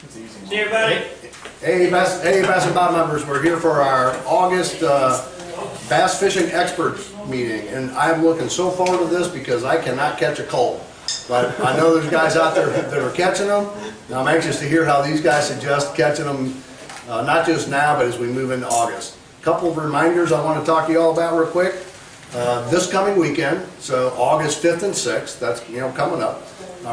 See everybody. Hey, Bass and Bob members, we're here for our August bass fishing experts meeting, and I'm looking so forward to this because I cannot catch a cold. But I know there's guys out there that are catching them, and I'm anxious to hear how these guys suggest catching them, not just now, but as we move into August. A couple of reminders I want to talk to you all about real quick. This coming weekend, so August 5th and 6th, that's coming up.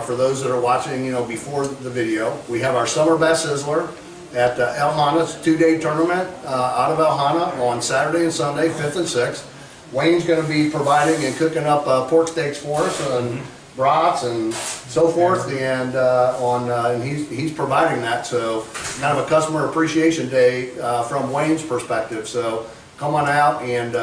For those that are watching before the video, we have our Summer Bass Sizzler at El Hana. It's a 2-day tournament out of El Hana on Saturday and Sunday, 5th and 6th. Wayne's going to be providing and cooking up pork steaks for us and brats and so forth, and he's providing that. So kind of a customer appreciation day from Wayne's perspective. So come on out and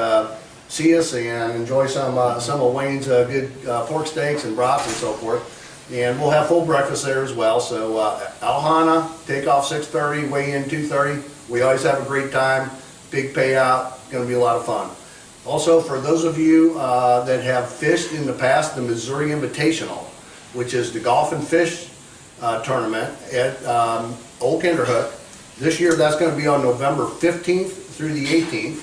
see us and enjoy some of Wayne's good pork steaks and brats and so forth. And we'll have full breakfast there as well. So El Hana, take off 6:30, weigh in 2:30. We always have a great time. Big payout, going to be a lot of fun. Also, for those of you that have fished in the past, the Missouri Invitational, which is the golf and fish tournament at Old Kinderhook. This year that's going to be on November 15th through the 18th.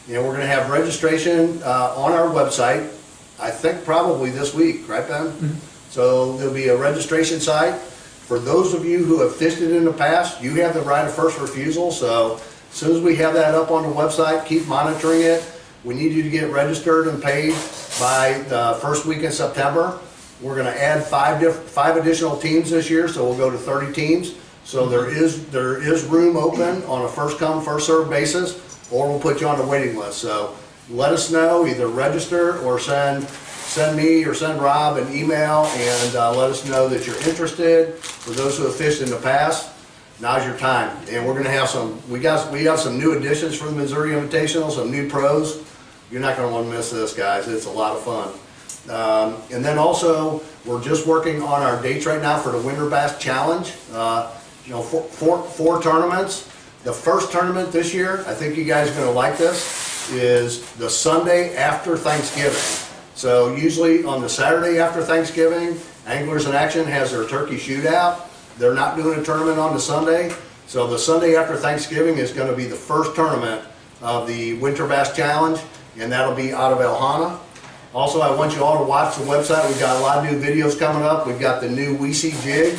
And we're going to have registration on our website, I think probably this week, right Ben? Mm-hmm. So there'll be a registration site. For those of you who have fished it in the past, you have the right of first refusal. So as soon as we have that up on the website, keep monitoring it. We need you to get registered and paid by the first week in September. We're going to add five additional teams this year, so we'll go to 30 teams. So there is room open on a first come, first served basis, or we'll put you on the waiting list. So let us know, either register or send me or send Rob an email and let us know that you're interested. For those who have fished in the past, now's your time. And we're going to have we got some new additions for the Missouri Invitational, some new pros. You're not going to want to miss this, guys. It's a lot of fun. And then also, we're just working on our dates right now for the Winter Bass Challenge. Four tournaments. The first tournament this year, I think you guys are going to like this, is the Sunday after Thanksgiving. So usually on the Saturday after Thanksgiving, Anglers in Action has their turkey shootout. They're not doing a tournament on the Sunday. So the Sunday after Thanksgiving is going to be the first tournament of the Winter Bass Challenge, and that'll be out of El Hana. Also, I want you all to watch the website. We've got a lot of new videos coming up. We've got the new Weesey jig,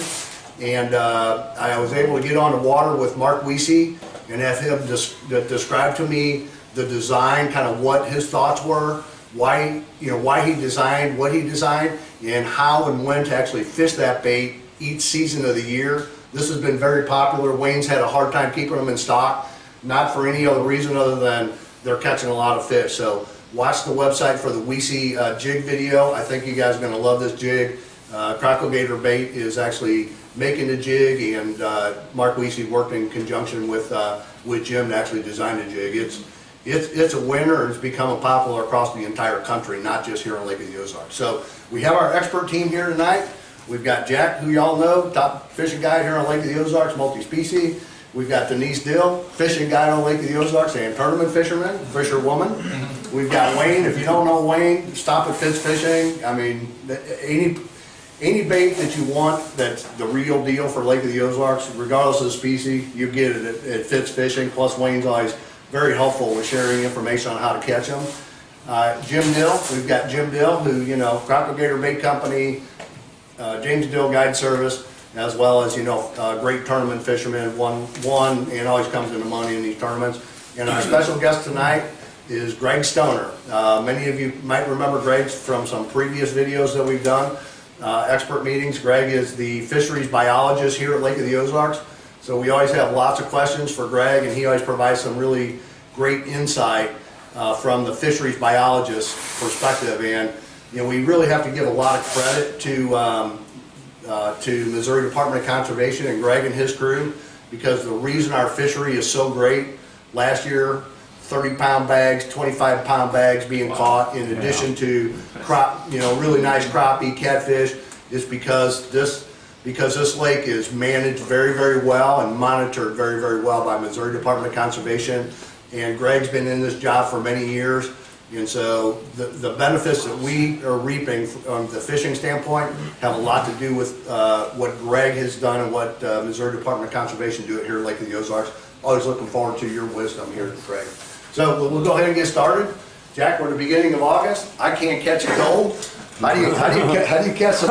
and I was able to get on the water with Mark Weesey and have him describe to me the design, kind of what his thoughts were, why he designed what he designed, and how and when to actually fish that bait each season of the year. This has been very popular. Wayne's had a hard time keeping them in stock, not for any other reason other than they're catching a lot of fish. So watch the website for the Weesey jig video. I think you guys are going to love this jig. Crackle Gator Bait is actually making the jig, and Mark Weesey worked in conjunction with Jim to actually design the jig. It's a winner, and it's become popular across the entire country, not just here on Lake of the Ozarks. So we have our expert team here tonight. We've got Jack, who y'all know, top fishing guide here on Lake of the Ozarks, multi-species. We've got Denise Dill, fishing guide on Lake of the Ozarks and tournament fisherwoman. We've got Wayne. If you don't know Wayne, stop at Fitz Fishing. I mean, any bait that you want that's the real deal for Lake of the Ozarks, regardless of the species, you get it at Fitz Fishing. Plus, Wayne's always very helpful with sharing information on how to catch them. Jim Dill, we've got Jim Dill, who, Crackle Gator Bait Company, James Dill Guide Service, as well as, great tournament fisherman, won and always comes into money in these tournaments. And our special guest tonight is Greg Stoner. Many of you might remember Greg from some previous videos that we've done, expert meetings. Greg is the fisheries biologist here at Lake of the Ozarks. So we always have lots of questions for Greg, and he always provides some really great insight from the fisheries biologist perspective. And we really have to give a lot of credit to Missouri Department of Conservation and Greg and his crew, because the reason our fishery is so great, last year 30-pound bags, 25-pound bags being caught, in addition to really nice crappie, catfish, is because this lake is managed very, very well and monitored very, very well by Missouri Department of Conservation. And Greg's been in this job for many years. And so the benefits that we are reaping from the fishing standpoint have a lot to do with what Greg has done and what Missouri Department of Conservation do here at Lake of the Ozarks. Always looking forward to your wisdom here, Greg. So we'll go ahead and get started. Jack, we're at the beginning of August. I can't catch a cold. How do you catch some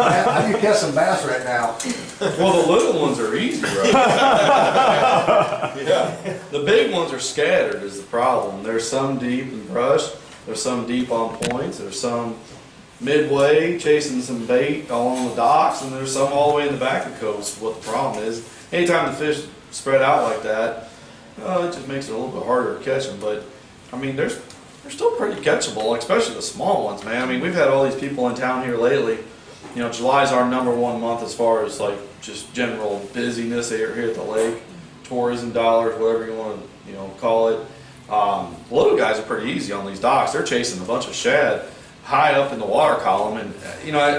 bass right now? Well, the little ones are easy, right? Yeah. The big ones are scattered is the problem. There's some deep in brush. There's some deep on points. There's some midway chasing some bait along the docks, and there's some all the way in the back of the coast. What the problem is, anytime the fish spread out like that, it just makes it a little bit harder to catch them. But I mean, they're still pretty catchable, especially the small ones, man. I mean, we've had all these people in town here lately. You know, July's our #1 month as far as like just general busyness here at the lake, tourism dollars, whatever you want to call it. Little guys are pretty easy on these docks. They're chasing a bunch of shad high up in the water column, and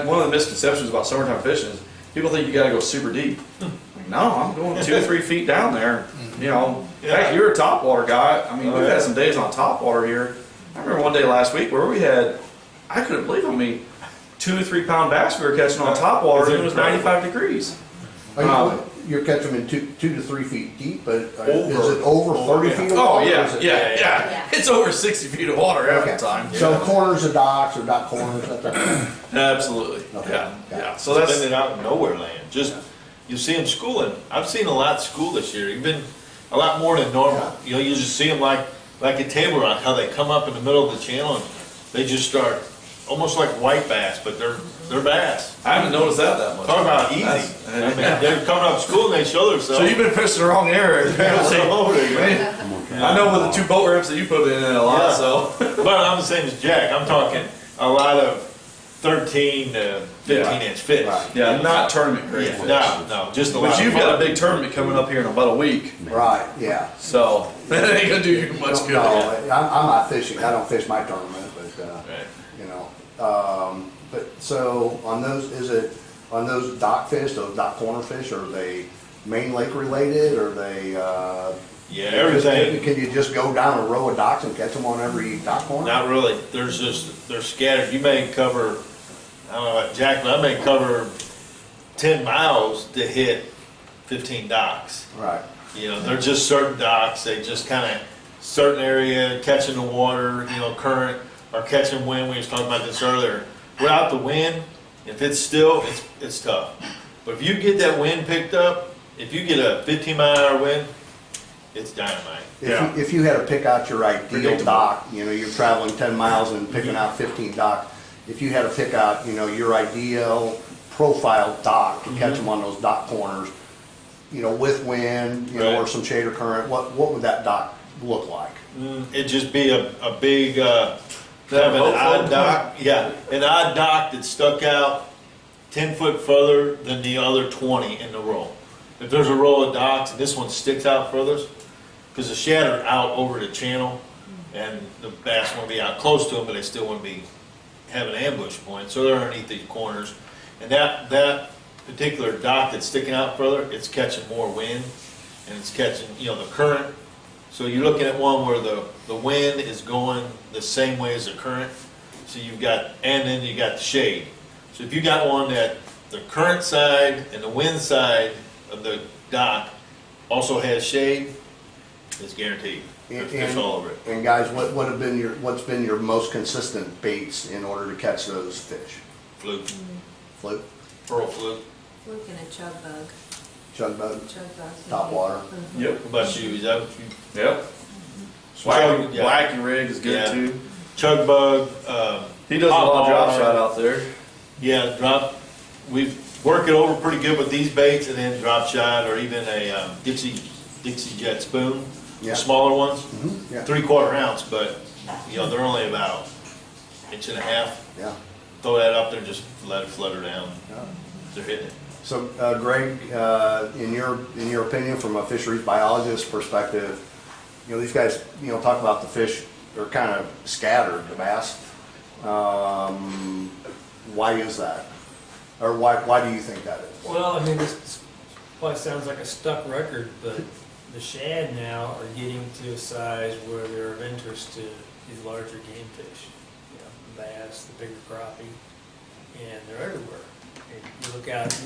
one of the misconceptions about summertime fishing is people think you got to go super deep. Like, no, I'm going 2 or 3 feet down there. Heck, you're a topwater guy. I mean, we've had some days on topwater here. I remember one day last week where we had, I couldn't believe how many 2 to 3 pound bass we were catching on topwater, and it was 95 degrees. You're catching them in 2 to 3 feet deep, but is it over 30 feet of Oh, water? yeah. It's over 60 feet of water half the time. So corners of docks or dock corners? Absolutely. Okay. Yeah. So that's Spending out in nowhere land. Just you see them schooling. I've seen a lot school this year, even a lot more than normal. You just see them like a table rock, how they come up in the middle of the channel and they just start almost like white bass, but they're bass. I haven't noticed that much. Talk about easy. I mean, they're coming up school and they show themselves. So you've been fishing the wrong area. I know with the 2 boat ramps that you put in a lot. Yeah. So, but I'm the same as Jack. I'm talking a lot of 13 to 15 inch fish. Right. Yeah, not tournament grade fish. No, just a lot. But you've got a big tournament coming up here in about a week. Right, yeah. So that ain't gonna do you much good. No, I'm not fishing. I don't fish my tournament, but Right. But so on those, on those dock fish, those dock corner fish, are they main lake related? Are they? Yeah, everything. Can you just go down a row of docks and catch them on every dock corner? Not really. They're scattered. You may cover, I don't know about Jack, but I may cover 10 miles to hit 15 docks. Right. They're just certain docks. They just kind of certain area catching the water, current, or catching wind. We was talking about this earlier. Without the wind, if it's still, it's tough. But if you get that wind picked up, if you get a 15-mile-an-hour wind, it's dynamite. If you had to pick out your ideal dock, you're traveling 10 miles and picking out 15 docks. If you had to pick out, your ideal profile dock to catch them on those dock corners, with wind, Right. or some shade or current, what would that dock look like? It'd just be a big, kind of an odd dock. Yeah, an odd dock that stuck out 10 foot further than the other 20 in the row. If there's a row of docks and this one sticks out further, because the shad are out over the channel and the bass want to be out close to them, but they still want to have an ambush point, so they're underneath these corners. And that particular dock that's sticking out further, it's catching more wind and it's catching the current. So you're looking at one where the wind is going the same way as the current. So and then you got the shade. So if you got one that the current side and the wind side of the dock also has shade, it's guaranteed. There's fish all over it. And guys, what's been your most consistent baits in order to catch those fish? Fluke, Fluke, pearl fluke. Fluke and a chug bug. chug bug, Chug bugs. top water. Yep. What about you? Is that what you? Yep. Yeah. Wacky rig is good Yeah. too. Chug bug. He does a lot of drop Poplar. shot out there. Yeah, drop. We work it over pretty good with these baits, and then drop shot, or even a Dixie Jet spoon, Yeah. the smaller ones, Yeah, 3/4 ounce, but they're only about 1.5 inches. yeah. Throw that up there, and just let it flutter down. Yeah. They're hitting it. So, Greg, in your opinion, from a fisheries biologist perspective, these guys, talk about the fish are kind of scattered, the bass. Why is that? Or why do you think that is? Well, I mean, this probably sounds like a stuck record, but the shad now are getting to a size where they're of interest to these larger game fish, you know, the bass, the bigger crappie, and they're everywhere. And you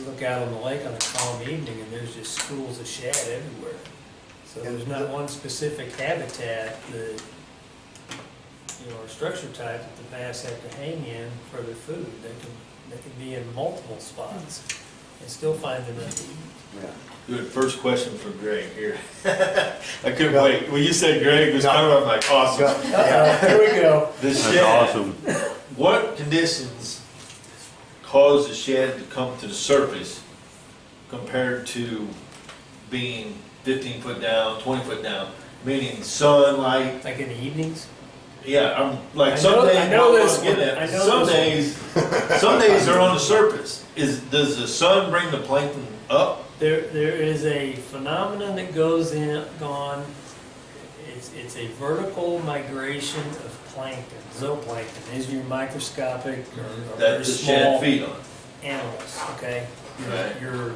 look out on the lake on a calm evening, and there's just schools of shad everywhere. So there's not one specific habitat that, you know, or structure type that the bass have to hang in for their food. They can be in multiple spots and still find enough to eat. Yeah. Good, first question for Greg here. I couldn't wait. When you said Greg was coming, I'm like, awesome. Yeah. Here we go. The That's shed, awesome. what conditions cause the shed to come to the surface compared to being 15 foot down, 20 foot down? Meaning sunlight, Like in the evenings? yeah, I'm like I some know- days, I know I'm this getting one. at, I know some this days they're on the surface. Does the sun bring the plankton up? There is a phenomenon that goes on. It's a vertical migration of plankton, zooplankton. These are your microscopic or That very the small shed feed on? animals. Okay, Right. your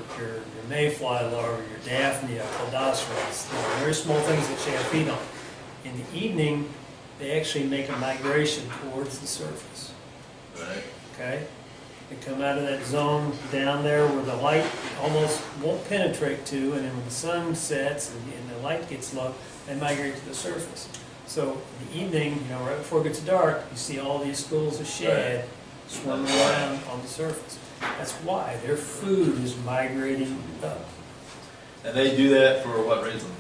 mayfly larvae, your daphnia, cladostris, very small things that shad feed on. In the evening, they actually make a migration towards the surface. Right. Okay? They come out of that zone down there where the light almost won't penetrate to, and then when the sun sets and the light gets low, they migrate to the surface. So in the evening, you know, right before it gets dark, you see all these schools of shad swimming around on the surface. That's why their food is migrating up. And they do that for what reason?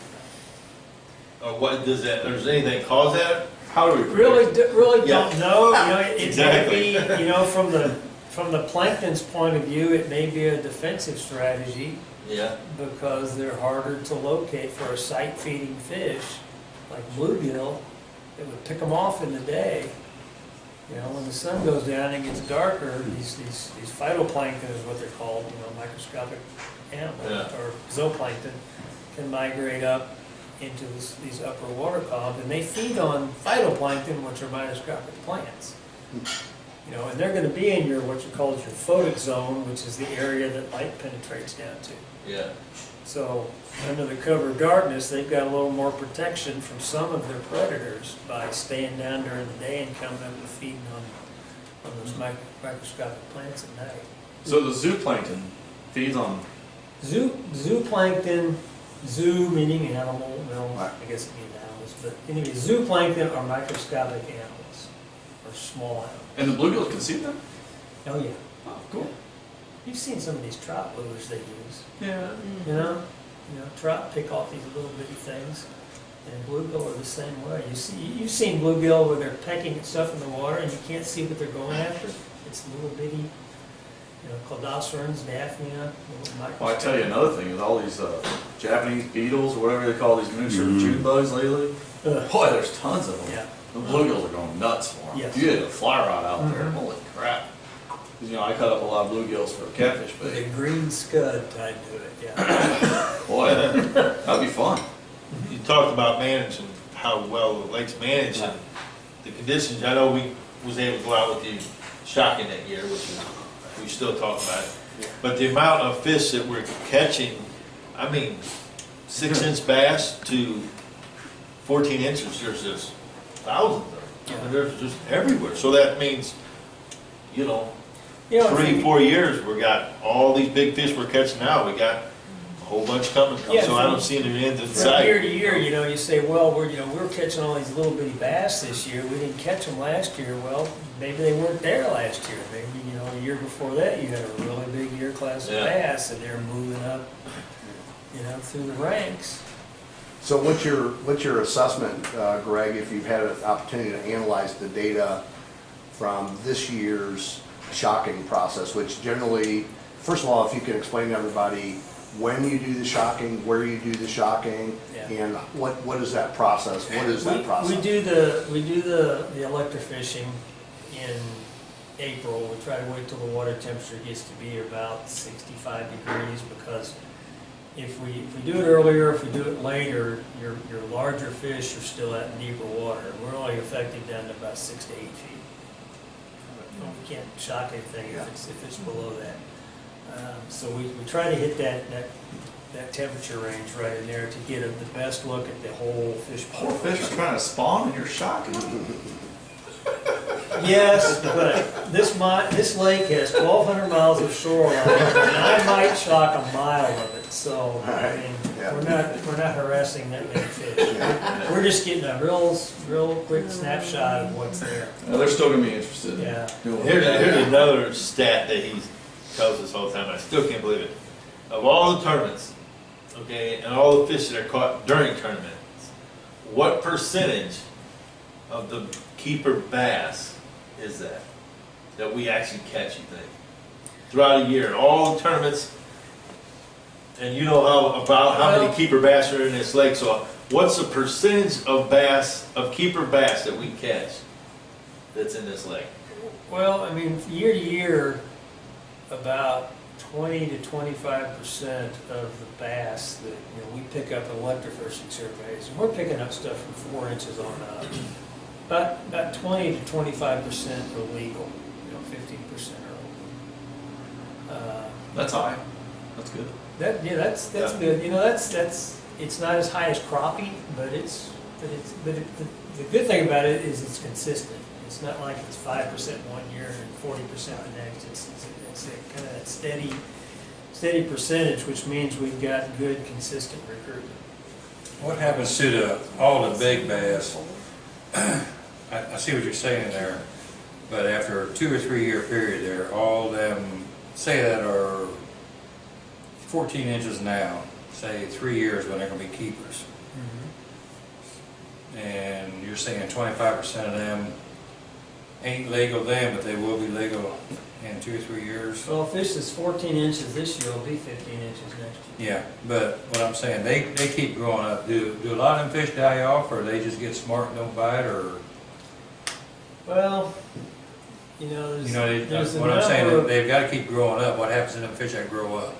Or what does that, does anything cause that? How do we Really, really Yeah. don't know. You know, it Exactly. may be, you know, from the plankton's point of view, it may be a defensive strategy Yeah. because they're harder to locate for a sight-feeding fish like bluegill that would pick them off in the day. You know, when the sun goes down and gets darker, these phytoplankton is what they're called, you know, microscopic animals, Yeah. or zooplankton, can migrate up into these upper water columns, and they feed on phytoplankton, which are microscopic plants. You know, and they're going to be in your, what you call your photic zone, which is the area that light penetrates down to. Yeah. So, under the cover of darkness, they've got a little more protection from some of their predators by staying down during the day and coming up and feeding on those microscopic plants at night. So the zooplankton feeds on. Zooplankton, zoo meaning animal, well, I guess it means animals, but anyway, zooplankton are microscopic animals, or small animals. And the bluegills can see them? Oh, yeah. Oh, cool. You've seen some of these trout lures they use, Yeah. you know? Trout pick off these little bitty things, and bluegill are the same way. You've seen bluegill where they're pecking at stuff in the water and you can't see what they're going after. It's little bitty, you know, cladostris, daphnia, little microscopic. Well, I tell you another thing is all these Japanese beetles, or whatever they call these miniature June bugs lately. Boy, there's tons of them. Yeah. The bluegills are going nuts for them. Yes. If you had a fly rod out there, Mhm. holy crap. 'Cause, you know, I cut up a lot of bluegills for catfish With a bait. green scud tied to it, yeah. Boy, that'd be fun. You talked about managing, how well the lake's managed and the conditions. I know we was able to go out with you shocking that year, which is, we still talk about it. But the amount of fish that we're catching, I mean, 6-inch bass to 14 inches, there's just thousands of them. I mean, there's just everywhere. So that means, you know, You know, 3-4 years, we got all these big fish we're catching now. We got a whole bunch coming. Yeah, So I don't see any end in from sight. year to year, you know, you say, well, we're catching all these little bitty bass this year. We didn't catch them last year. Well, maybe they weren't there last year. Maybe, you know, the year before that, you had a really big year class of Yeah. bass, and they're moving up, you know, through the ranks. So what's your assessment, Greg, if you've had an opportunity to analyze the data from this year's shocking process, which generally, first of all, if you can explain to everybody when you do the shocking, where you do the shocking, Yeah. and what is that process? What is that process? We do the electrofishing in April. We try to wait till the water temperature gets to be about 65 degrees, because if we do it earlier, if we do it later, your larger fish are still out in deeper water. We're only effective down to about 6 to 8 feet. You can't shock anything if it's below that. So we try to hit that that temperature range right in there to get the best look at the whole fish Poor population. fish is trying to spawn and you're shocking them. Yes, but this lake has 1,200 miles of shoreline, and I might shock a mile of it, so, I mean, Yeah. we're not harassing that many fish. We're just getting a real quick snapshot of what's there. They're still gonna be interested in Yeah. doing Here's that. another stat that he tells us all the time, I still can't believe it. Of all the tournaments, okay, and all the fish that are caught during tournaments, what percentage of the keeper bass is that we actually catch, you think? Throughout a year, all the tournaments, and you know how many keeper bass are in this lake, so what's the percentage of bass, of keeper bass that we catch that's in this lake? Well, I mean, year to year, about 20 to 25% of the bass that, we pick up in electrofishing surveys, and we're picking up stuff from 4 inches on up. About 20 to 25% are legal, 15% are illegal. That's high. That's good. That's good. That's it's not as high as crappie, but the good thing about it is it's consistent. It's not like it's 5% one year and 40% the next. It's a kind of that steady percentage, which means we've got good, consistent recruitment. What happens to all the big bass? I see what you're saying there, but after a 2 or 3 year period there, all them, say that are 14 inches now, say 3 years when they're gonna be keepers. And you're saying 25% of them ain't legal then, but they will be legal in 2 or 3 years? Well, if fish is 14 inches this year, it'll be 15 inches next year. Yeah, but what I'm saying, they keep growing up. Do a lot of them fish die off, or they just get smart and don't bite, or? Well, there's, there's a What I'm saying, number of- they've got to keep growing up. What happens to them fish that grow up?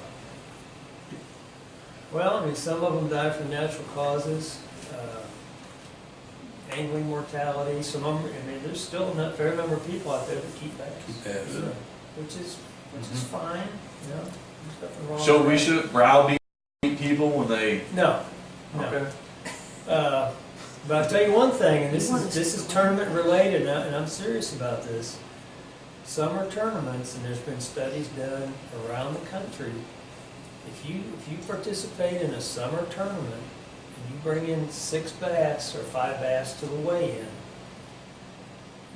Well, I mean, some of them die from natural causes, angling mortality. Some of them, I mean, there's still a fair number of people out there that keep bass, Keep bass. which is fine. There's nothing wrong. So with we that. should browbeat people when they. No. But I'll tell you one thing, and this is tournament related, and I'm serious about this. Summer tournaments, and there's been studies done around the country. If you participate in a summer tournament and you bring in 6 bass or 5 bass to the weigh-in,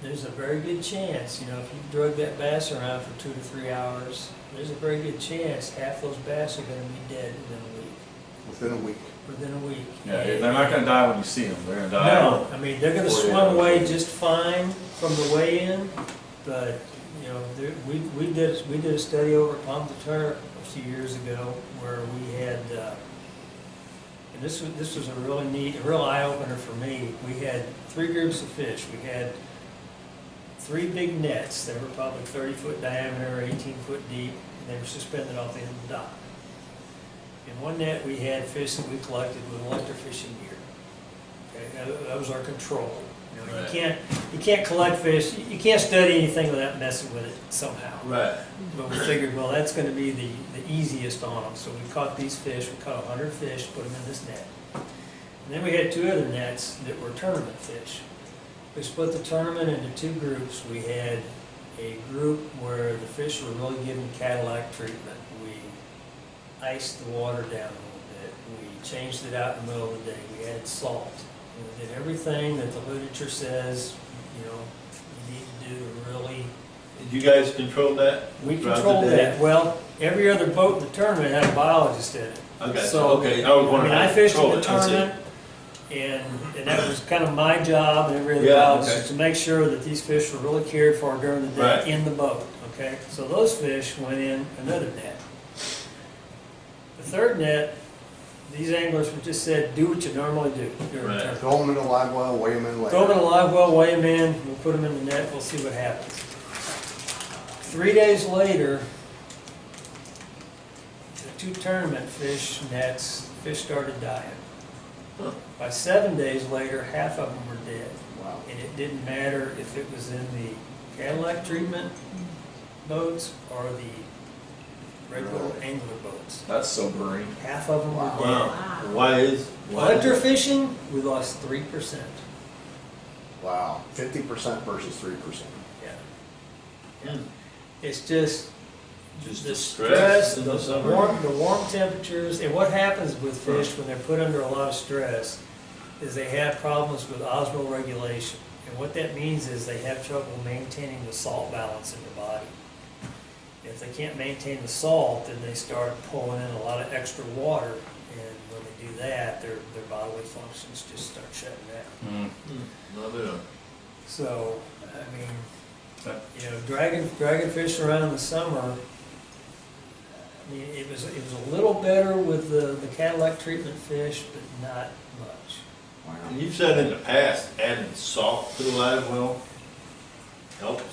there's a very good chance, if you drug that bass around for 2 to 3 hours, there's a very good chance half those bass are going to be dead Within a week. within a week. Yeah, they're not gonna die when you see them. They're gonna die. No, I mean, they're gonna 48 swim hours. away just fine from the weigh-in, but, we did a study over at Palm de Terre a few years ago where we had, and this was a really neat, a real eye-opener for me. We had 3 groups of fish. We had 3 big nets. They were probably 30-foot diameter, 18-foot deep, and they were suspended off the end of the dock. In one net, we had fish that we collected with electrofishing gear. Okay, that was our control. Right. You can't collect fish. You can't study anything without messing with it somehow. Right. But we figured, well, that's going to be the easiest on them. So we caught these fish. We caught 100 fish, put them in this net. And then we had 2 other nets that were tournament fish. We split the tournament into 2 groups. We had a group where the fish were really given Cadillac treatment. We iced the water down a little bit. We changed it out in the middle of the day. We added salt. We did everything that the literature says, you need to do to really. Did you guys control that? We throughout the controlled day? that. Well, every other boat in the tournament had a biologist in it. Okay, So, okay, I was wondering I how to fished in control the it, I see. tournament, and that was kind of my job and every other Yeah, biologist, okay. to make sure that these fish were really cared for during the day Right. in the boat, okay? So those fish went in another net. The third net, these anglers were just said, do what you normally do during the Right. tournament. Throw them in a live well, weigh them in later. Throw them in a live well, weigh them in, we'll put them in the net, we'll see what happens. 3 days later, the 2 tournament fish nets, fish started dying. By 7 days later, half of them were dead. Wow. And it didn't matter if it was in the Cadillac treatment boats or the regular angler boats. That's sobering. Half of them were dead. Wow. Wow. Why is? Electrofishing, we lost 3%. Wow, 50% versus 3%. Yeah. It's just Just the the stress, stress in the the summer. warm temperatures, and what happens with fish when they're put under a lot of stress is they have problems with osmoregulation. And what that means is they have trouble maintaining the salt balance in their body. If they can't maintain the salt, then they start pulling in a lot of extra water, and when they do that, their bodily functions just start shutting down. So, I mean, you know, dragging fish around in the summer, I mean, it was a little better with the Cadillac treatment fish, but not much. And you've said in the past, adding salt to the live well helps.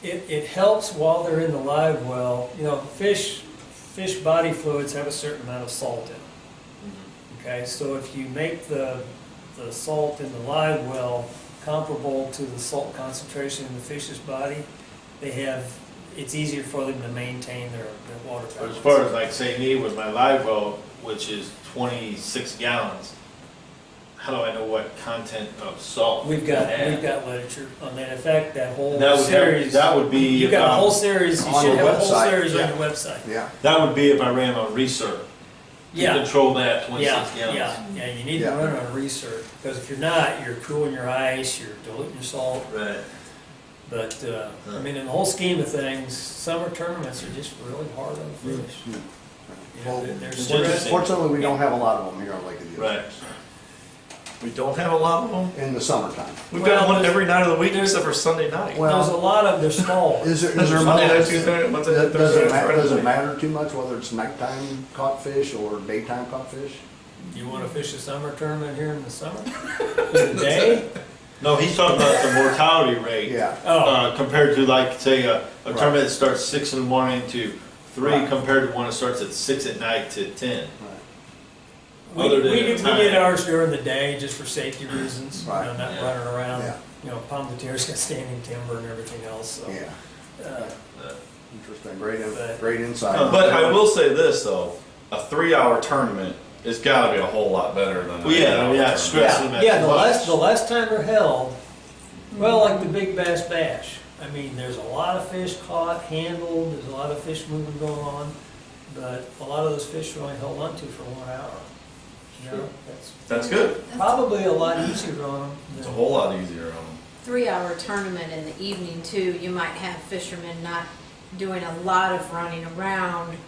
It helps while they're in the live well. You know, fish body fluids have a certain amount of salt in them. Okay, so if you make the salt in the live well comparable to the salt concentration in the fish's body, it's easier for them to maintain their water But balance. as far as like say me with my live well, which is 26 gallons, how do I know what content of salt? We've to got add? literature on that. In fact, that whole That would series. that would be You've got a if whole series. You on should the have a whole website, series yeah. on your website. Yeah, that would be if I ran on research. To Yeah. control that 26 Yeah, gallons. yeah. You need Yeah. to run on research, because if you're not, you're cooling your ice, you're diluting your salt. Right. But, I mean, in the whole scheme of things, summer tournaments are just really hard on the fish. You know, Well, they're it's stressed. interesting. fortunately, we don't have a lot of them here on Lake of the Right. Ozarks We don't have a lot of them. in the summertime. We've Well, got one there's- every night of the week except for Sunday night. Well, There's a lot of, they're small. Is there Monday night, does Tuesday, Wednesday, it Thursday, matter, Friday does it night. matter too much whether it's nighttime caught fish or daytime caught fish? You wanna fish a summer tournament here in the summer? In the day? No, he's talking about the mortality rate. Yeah, Oh, Compared to like, say, a Right. tournament that starts 6 in the morning to 3 Right. compared to one that starts at 6 at night to 10. we other than did the time. ours during the day, just for safety reasons, you know, Right. not Yeah. running around. Yeah. You know, Palmatiers got standing timber and everything else, so. yeah, uh, interesting, great, But- great insight. But I will say this though, a 3-hour tournament has got to be a whole lot better than. Well, yeah, an 8-hour yeah, tournament. stress them at Yeah, too much. the last time they're held, well, like the Big Bass Bash, I mean, there's a lot of fish caught, handled, there's a lot of fish moving going on, but a lot of those fish are only held onto for 1 hour. You know, That's good. that's probably a lot easier on them. It's a whole lot easier on them. 3-hour tournament in the evening too, you might have fishermen not doing a lot of running around.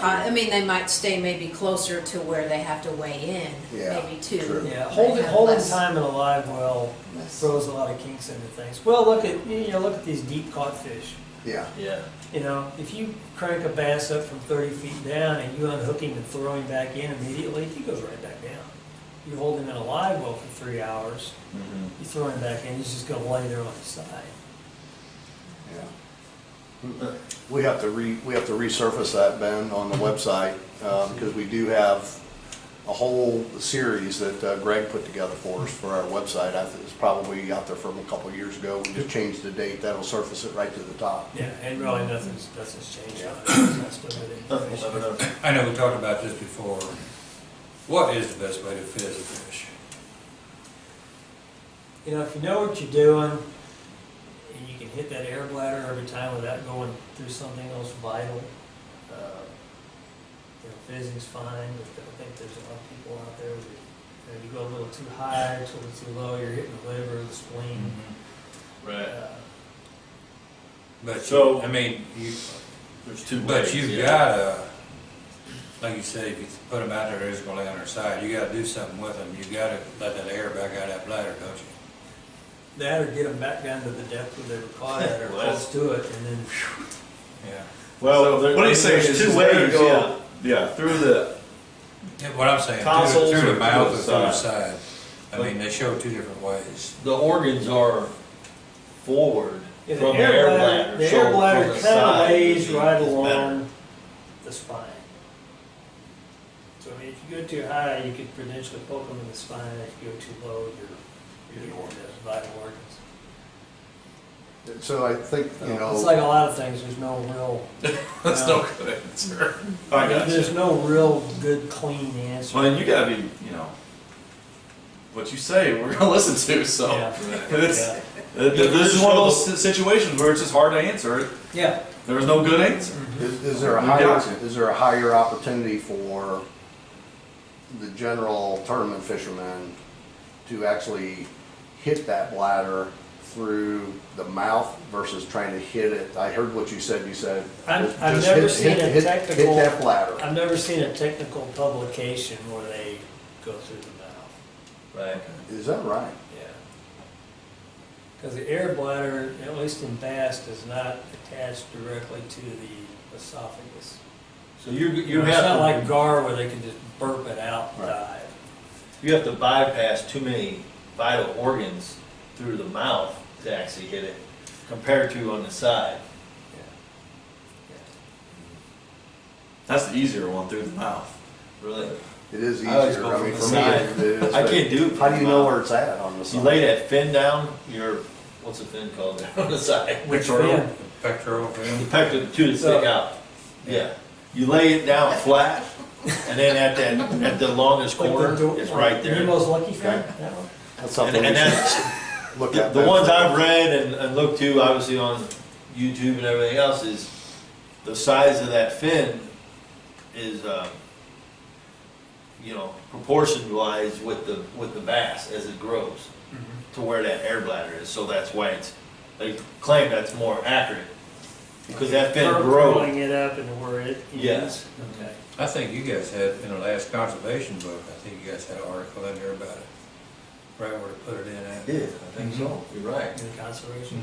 I mean, they might stay maybe closer to where they have to weigh in, Yeah, maybe two. true. Yeah, They have holding less- time in a live well less- throws a lot of kinks into things. Well, look at these deep caught fish. Yeah, Yeah. You know, if you crank a bass up from 30 feet down and you unhook him and throw him back in immediately, he goes right back down. You hold him in a live well for 3 hours, you throw him back in, he's just gonna lay there on his side. yeah. We have to resurface that, Ben, on the website, because we do have a whole series that Greg put together for us for our website. I think it's probably out there from a couple of years ago. We just changed the date. That'll surface it right to the top. Yeah, and really nothing's changed on it. That's what it is. I know we talked about this before. What is the best way to fizz a fish? You know, if you know what you're doing, and you can hit that air bladder every time without going through something else vital, you know, fizzing's fine, but I think there's a lot of people out there that, you know, you go a little too high, a little too low, you're hitting the liver, the spleen. Right. But So- I mean, There's two ways. but you've yeah. gotta, like you said, if you put them out there, they're just gonna lay on their side. You gotta do something with them. You gotta let that air back out of that bladder, don't you? That or get them back down to the depth where they were caught at or Well, close to it, and then, Yeah. Well, So what he's saying there's is two they're ways, gonna yeah. go, yeah, through the, Yeah, what I'm saying, Tonsils through or the mouth or through through the the side. I But- mean, they show two different ways. The organs are forward yeah, from the air bladder. the so air bladder from the kind of side lays is right better. along the spine. So I mean, if you go too high, you could potentially poke them in the spine. If you go too low, you're getting into vital organs. So I think, you know. It's like a lot of things, there's no real. That's no good answer. I got There's you. no real good, clean answer. Well, then you gotta be, you know, what you say, we're gonna listen to, so. Yeah. It's, Yeah. this is one of those situations where it's just hard to answer. Yeah. There was no good answer. Is there a You higher, got it. is there a higher opportunity for the general tournament fishermen to actually hit that bladder through the mouth versus trying to hit it? I heard what you said, I've just never hit- seen hit- a hit- technical. Hit that bladder. I've never seen a technical publication where they go through the mouth. Right. Is that right? Yeah. Because the air bladder, at least in bass, does not attach directly to the esophagus. So you It's have not to, like gar where they can just burp it out and Right. dive. you have to bypass too many vital organs through the mouth to actually hit it, compared to on the side. That's the easier one, through the mouth. Really, It is easier. I always go I from mean, the for me, side. it is. I but can't do it How from do you the know mouth. where it's at on the side? You lay that fin down, your, what's the fin called there on the side? Which Pectoral. fin? Pectoral The fin. pectoral too to stick out. Yeah. You lay it down flat, and then at the longest Like the corner, do- it's right there. Nemo's Lucky Fin, that one? That's something we And should that's, look at. the ones I've read and looked to, obviously on YouTube and everything else, is the size of that fin is, you know, proportion wise with the bass as it grows to where that air bladder is. So that's why they claim that's more accurate, because that fin grows. Curling it up and where it is? Yes. Okay. I think you guys had, in the last conservation book, I think you guys had an article in there about it. Right where to put it in at. Yeah, I think so. You're right. In conservation?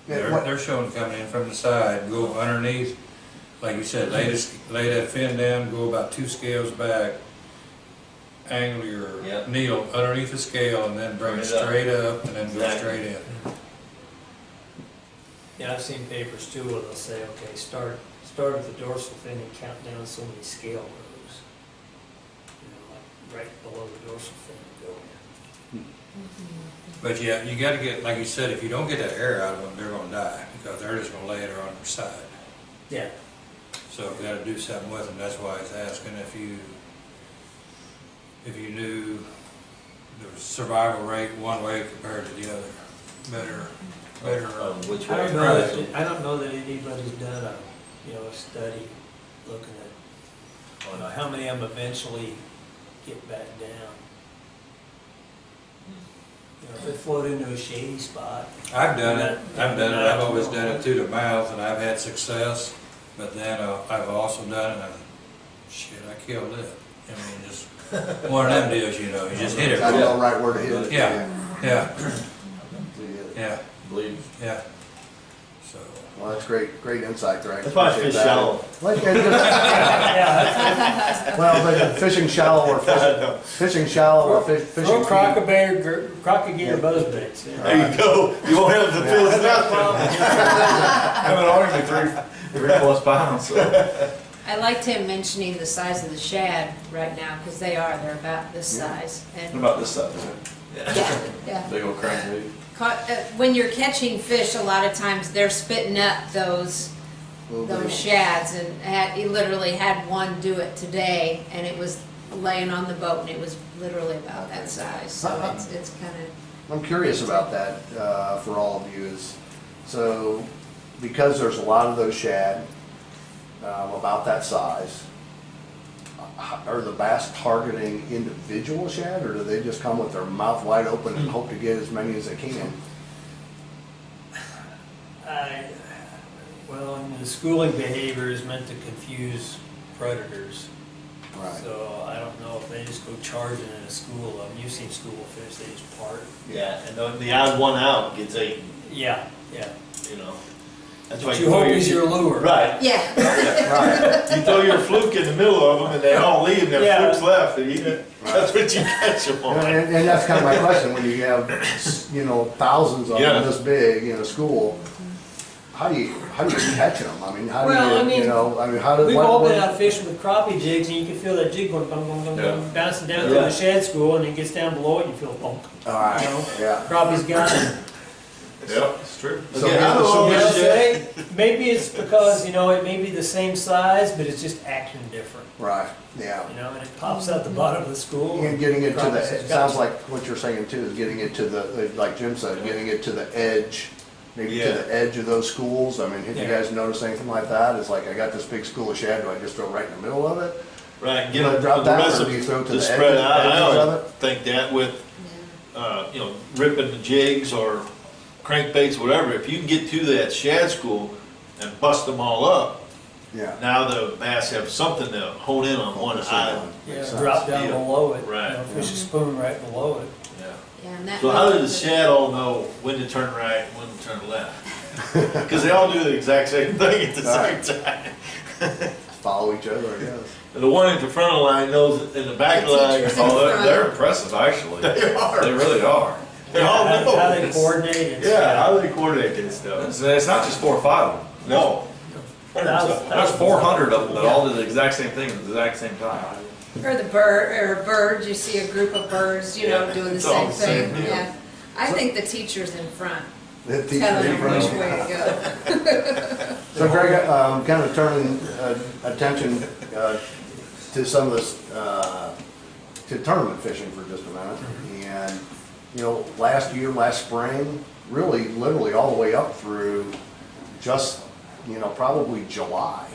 They're showing coming in from the side, go underneath, like you said, lay that fin down, go about 2 scales back, angle your Yep. needle underneath the scale, and then bring it Bring it up. straight up, and then go Exactly. straight in. Yeah, I've seen papers too where they'll say, okay, start at the dorsal fin and count down so many scale rows. You know, like right below the dorsal fin and go in. But yeah, you gotta get, like you said, if you don't get that air out of them, they're gonna die, because they're just gonna lay it on their side. Yeah. So we gotta do something with them, that's why I was asking if you knew the survival rate one way compared to the other, better, Which I way? don't know that, I don't know that anybody's done a, a study looking at, how many of them eventually get back down. If they float into a shady spot. I've done it, I've always done it through the mouth, and I've had success, but then I've also done it, and shit, I killed it. I mean, just one of them deals, you just hit it. I know right where to hit it. Yeah. Yeah, Believe. yeah. So, Well, that's great insight, Greg. That's why I Appreciate fish that. shallow. Like, it just- Well, but fishing shallow or fishing shallow or fishing Throw deep. crocodile buzzbaits. There you go. You won't have to feel nothing. Haven't already been 3+ pounds, so. I liked him mentioning the size of the shad right now, because they're about this size. What And about this side? yeah. Big old crankbait. When you're catching fish, a lot of times they're spitting up those shads, and he literally had one do it today, and it was laying on the boat, and it was literally about that size. So it's kind of. I'm curious about that for all of you is, so because there's a lot of those shad about that size, are the bass targeting individual shad, or do they just come with their mouth wide open and hope to get as many as they can? The schooling behavior is meant to confuse predators. Right. So I don't know if they just go charging in a school. You've seen school fish, they just part. Yeah, and the odd one out gets eaten, Yeah. you know. That's What you hope is your lure. Right. Yeah. Right. You throw your fluke in the middle of them and they all leave and their Yeah. fluke's left. And that's what you catch them on. And that's kind of my question, when you have, thousands of Yeah. them this big in a school, how do you catch them? I mean, how do Well, I mean, how do, We've what- all what- been out fishing with crappie jigs, and you can feel that jig going bum, bum, bum, Yeah. bum, bouncing down through Yeah. the shad school, and it gets down below it, and you feel bunk. All right, You know? yeah. Crappie's got it. Yep, it's true. So Again, yeah, I don't so always They'll say- say, maybe it's because, you know, it may be the same size, but it's just acting different, Right, yeah. you know, and it pops out the bottom of the school. And getting it to Crappies the, has it got sounds some- like what you're saying too, is getting it to the, like Jim said, getting it to the edge, maybe to Yeah. the edge of those schools. I mean, have you Yeah. guys noticed anything like that? It's like, I got this big school of shad, do I just throw right in the middle of it? Right, You get let it the drop down, rest or of do you throw it to the the spread edges- out. I edges of always it? think that with, you know, ripping the jigs or crankbaits, whatever, if you can get to that shad school and bust them all up, Yeah. now the bass have something to hone in on one eye. Yeah, Makes sense. drop down Yeah. below it, Right. you know, fish a spoon right below it. Yeah. Yeah, and that. So how does the shad all know when to turn right and when to turn left? Because they all do the exact same thing at the Right. same time. Follow each other, I guess. And the one at the front of the line knows it in the back of the line. Teachers. Oh, they're impressive, actually. They are. They really are. They all How know. how they coordinate it. Yeah, how they coordinate this stuff. It's not just 4 or 5 of them. No. There's 400 of them that all do the exact same thing at the exact same time. Or birds, you see a group of birds, you know, Yeah, doing the it's all same the same thing, deal. yeah. I think the teacher's in front, The teacher telling in them front which of way them. to go. So Greg, kind of turning attention to some of this, to tournament fishing for just a minute. And, you know, last spring, really literally all the way up through just, you know, probably July.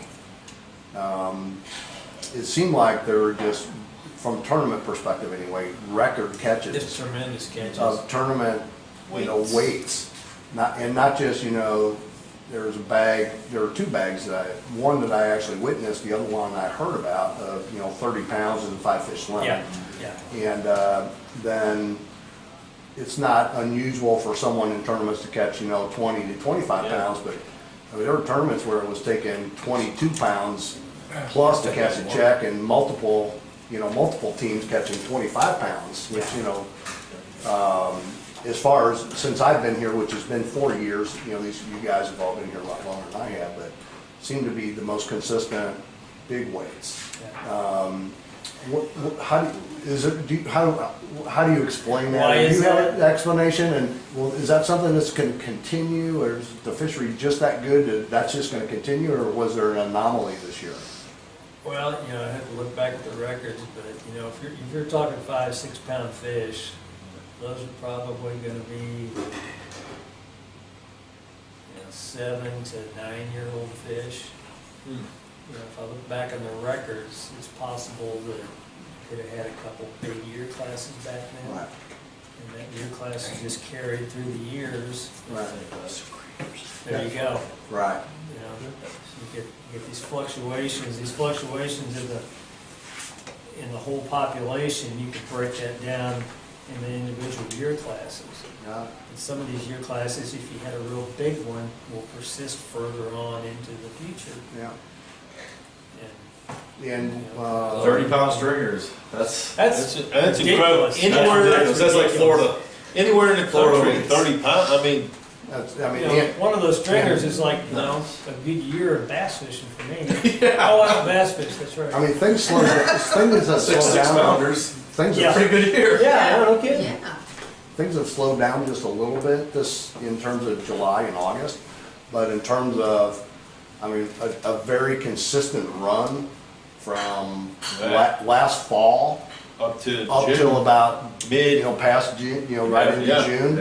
It seemed like there were just, from tournament perspective anyway, record catches Just tremendous catches. of tournament, you know, weights. Not just, you know, there were 2 bags one that I actually witnessed, the other one I heard about, of, you know, 30 pounds and 5 fish limit. Yeah, yeah. And then it's not unusual for someone in tournaments to catch, you know, 20 to 25 Yeah. pounds, but I mean, there were tournaments where it was taking 22 pounds plus to catch a check, and multiple teams catching 25 pounds, which, you know, as far as, since I've been here, which has been 4 years, you know, you guys have all been here a lot longer than I have, but seem to be the most consistent big weights. How do you explain that? Why Do is you have that? an explanation, and, well, is that something that's gonna continue, or is the fishery just that good that that's just gonna continue, or was there an anomaly this year? Well, you know, I have to look back at the records, but, you know, if you're talking 5-6 pound fish, those are probably gonna be, you know, 7 to 9-year-old fish. You know, if I look back on the records, it's possible that could have had a couple big year classes back then. Right. And that year class is just carried through the years. Right. There you go. Right. You know, so you get these fluctuations in the whole population. You can break that down in the individual year classes. Yeah. And some of these year classes, if you had a real big one, will persist further on into the future. Yeah. And And, 30-pound stringers. That's That's incredible. ridiculous. Anywhere, ridiculous. That's like Florida. anywhere in the Florida country, weights. 30 pounds, I mean, You know, one of those stringers is like, you know, a good year of bass fishing for me. Oh, I don't bass fish, that's right. I mean, things slow down. 6 pounders. Things Yeah. have, Pretty good year. Yeah, no kidding. Yeah, things have slowed down just a little bit in terms of July and August. But in terms of, I mean, a very consistent run from Right. last fall up to up June. till about, Mid. you know, past June, you know, right into Yeah. June.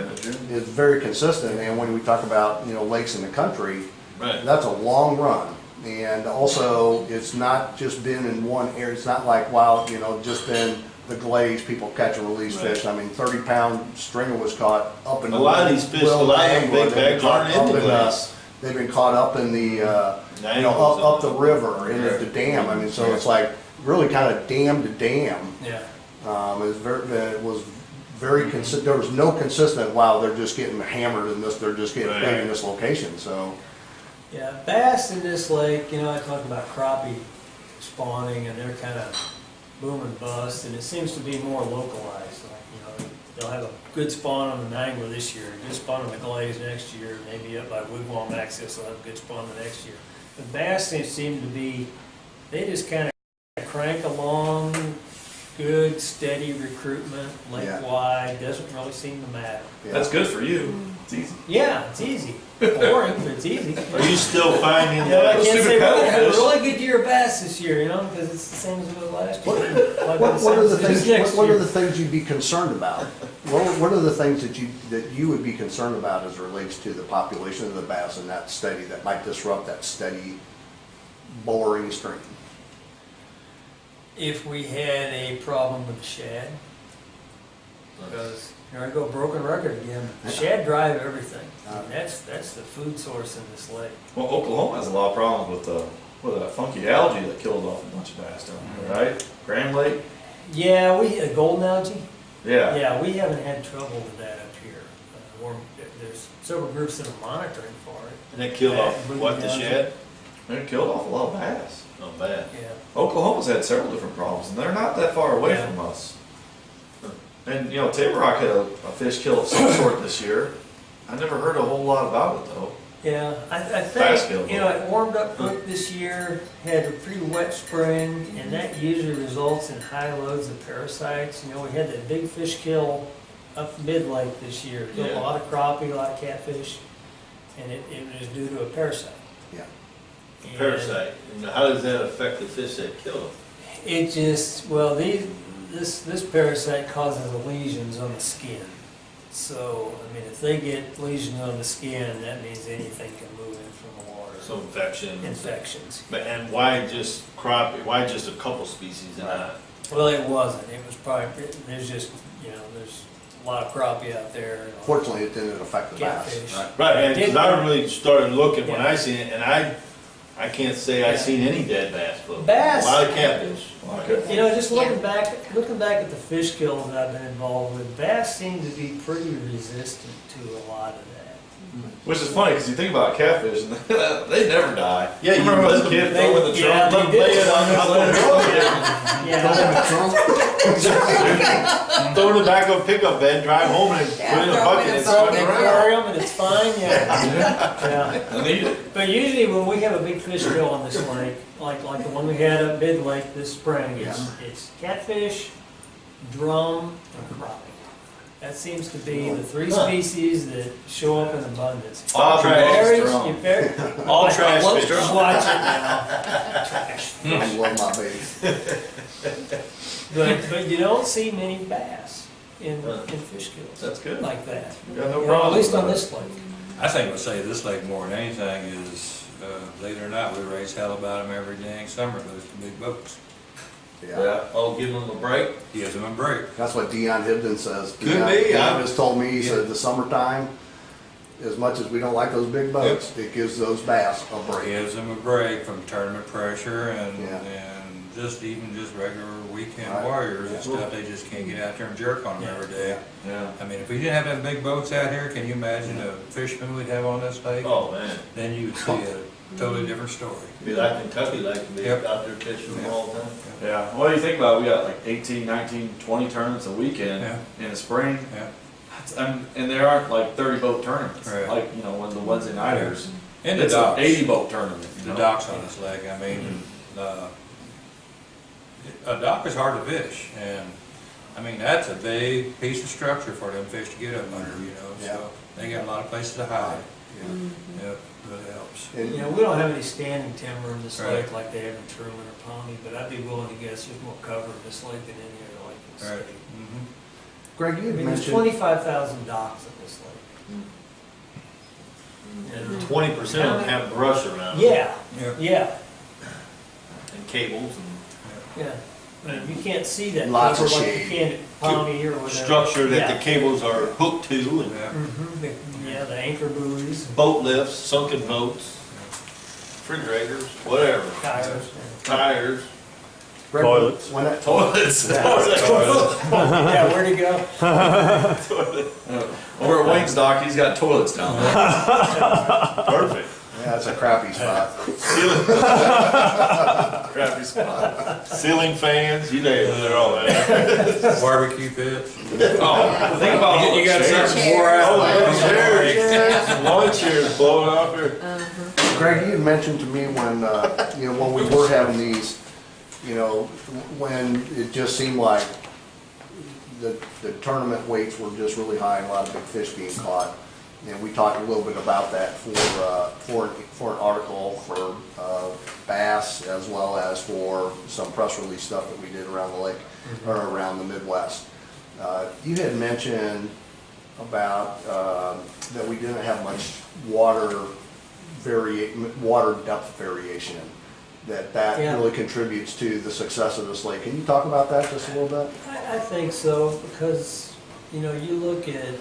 Is very consistent. And when we talk about, you know, lakes in the country, Right. that's a long run. And also, it's not just been in one area. It's not like, wow, you know, just been the Glades, people catch and release Right. fish. I mean, 30-pound stringer was caught up in. A lot of these fish Will that I have Niagara. big They've been bags caught aren't up in the in, Glades. they've been caught up in the, you know, Niagara's up the in river and at the Right. dam. I mean, so it's like really kind of dam to dam. Yeah. It was very consistent. There was no consistent, wow, they're just getting hammered in this, they're just getting Right. big in this location, so. Yeah, bass in this lake, you know, I talk about crappie spawning and they're kind of boom and bust, and it seems to be more localized. Like, you know, they'll have a good spawn on the Nangler this year, a good spawn on the Glaze next year, maybe up by Wigwam Access, they'll have a good spawn the next year. The bass seem to be, they just kind of crank along, good, steady recruitment, Yeah. lake-wide, doesn't really seem to matter. Yeah. That's good for you. It's easy. Yeah, it's easy. Boring, but it's easy. Are you still finding Yeah, I that? can't stupid say we're gonna have a paddlefish. really good year of bass this year, you know, because it's the same as it was last year. What are the things, Next what are year. the things you'd be concerned about? What are the things that you would be concerned about as it relates to the population of the bass and that steady, that might disrupt that steady, boring stream? If we had a problem with the shad, because here I go broken record again, the shad drive everything. That's the food source in this lake. Well, Oklahoma has a lot of problems with that funky algae that killed off a bunch of bass down there, right? Grand Lake? Yeah, a golden algae. Yeah. Yeah, we haven't had trouble with that up here. There's several groups that are monitoring for it. And that killed off what, the shed? It killed off a lot of bass. Oh, bad. Yeah. Oklahoma's had several different problems, and they're not that far away Yeah. from us. And, you know, Table Rock had a fish kill of some sort this year. I never heard a whole lot about it, though. Yeah, I Fast think, kill. it warmed up quick this year, had a pretty wet spring, and that usually results in high loads of parasites. We had that big fish kill up mid-lake this year. Killed Yeah. a lot of crappie, a lot of catfish, and it was due to a parasite. Yeah. And Parasite. And how does that affect the fish that kill them? It just, this parasite causes lesions on the skin. So, if they get lesions on the skin, that means anything can move in from the water. Some infection. Infections. But, and why just crappie? Why just a couple species and not? Well, it wasn't. It was probably, there's just, there's a lot of crappie out there. And Fortunately, it didn't affect the bass. Catfish. Right. Right, and because I really started looking when Yeah. I seen it, and I can't say I seen any dead bass float. Bass. A lot of catfish. Just looking back at the fish kills that I've been involved with, bass seem to be pretty resistant to a lot of that. Which is funny, because you think about catfish, and they never die. Yeah, you remember let as a them- kid they- throwing the yeah, trunk? they Lay it on Yeah. Throw it in the back of a pickup bed, drive home, and put it in a throw it bucket in and a swim bucket. around. Aquarium and it's fine, yeah. I need it. But usually when we have a big fish kill on this lake, like the one we had at Mid Lake this spring, it's catfish, drum, and crappie. That seems to be the three species that show up in abundance. All trash. Very- drum. you're very- All trash Well, fish. watch it now. Trash. I love my baby. But you don't see many bass in fish kills That's good. like that. We got no At problem least on with this lake. I think we'll say this lake more than anything is, believe it or not, we raise hell about them every dang summer, those two big boats. Yeah. Oh, give them a break? Gives them a break. That's what Dion Hibden says. Could Dion- be, Dion yeah. just told me, he said the summertime, as much as we don't like those big boats, it gives those bass a break. Gives them a break from tournament pressure Yeah. and just regular weekend Right. warriors and Yeah. stuff, they just can't get out there and jerk on them every day. Yeah. I mean, if we didn't have them big boats out here, can you imagine the fishermen we'd have on this lake? Oh, man. Then you would see a totally different story. Be like Kentucky, like to be Yep. out there fishing Yeah. all the time. Yeah. Well, you think about it, we got like 18, 19, 20 tournaments a weekend Yeah. in the spring. Yeah. And there aren't like 30 boat tournaments. Right. Like, when the Wednesday nighters. And the It's an docks. 80 boat tournament. you The know? docks on this lake, I mean, a dock is hard to fish, and, I mean, that's a big piece of structure for them fish to get up under, Yeah. so they got a lot of places to hide. Yep, really helps. And We don't have any standing timber in this Right. lake like they have in Truman or Pawnee, but I'd be willing to guess there's more cover in this lake than any other lake in the Right. state. Mhm. Greg, you had There's mentioned, 25,000 docks in this lake. And 20% of them have brush around them. Yeah, Yep. yeah, And cables and yeah. I mean, you can't see that Lots of cable like shade. you can at Pawnee or whatever. structure that Yeah. the cables are hooked to, and Yeah. Yeah, the anchor buoys, boat lifts, sunken boats, refrigerators, whatever, tires. tires. Greg, Toilets. when that, Toilets. Yeah, where'd he go? Over at Wayne's dock, he's got toilets down there. Perfect. yeah, that's a crappy spot. Crappy spot. Ceiling fans, they're all there. Barbecue pits. Oh, think about all You the gotta chairs. search more out. Oh, like, chairs, lawn chairs blowing off there. Greg, you had mentioned to me when we were having these, when it just seemed like the tournament weights were just really high and a lot of big fish being caught. And we talked a little bit about that for an article for bass, as well as for some press release stuff that we did around the lake, or around the Midwest. You had mentioned about that we didn't have much water depth variation, that Yeah. really contributes to the success of this lake. Can you talk about that just a little bit? I think so, because, you know, you look at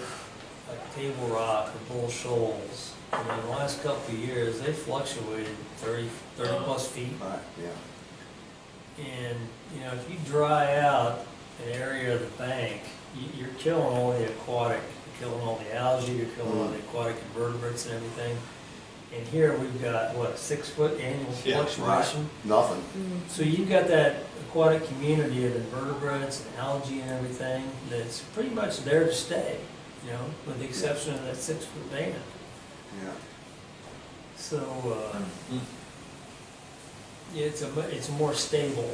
like Table Rock or Bull Shoals, and in the last couple of years, they fluctuated 30 plus feet. Right, yeah. And, you know, if you dry out an area of the bank, you're killing all the aquatic, you're killing all the algae, you're killing all the aquatic invertebrates and everything. And here we've got, what, a 6-foot annual Yeah, fluctuation? Nothing. So you've got that aquatic community of invertebrates and algae and everything that's pretty much there to stay, you know, with the exception of that 6-foot band. Yeah. So, yeah, it's a more stable,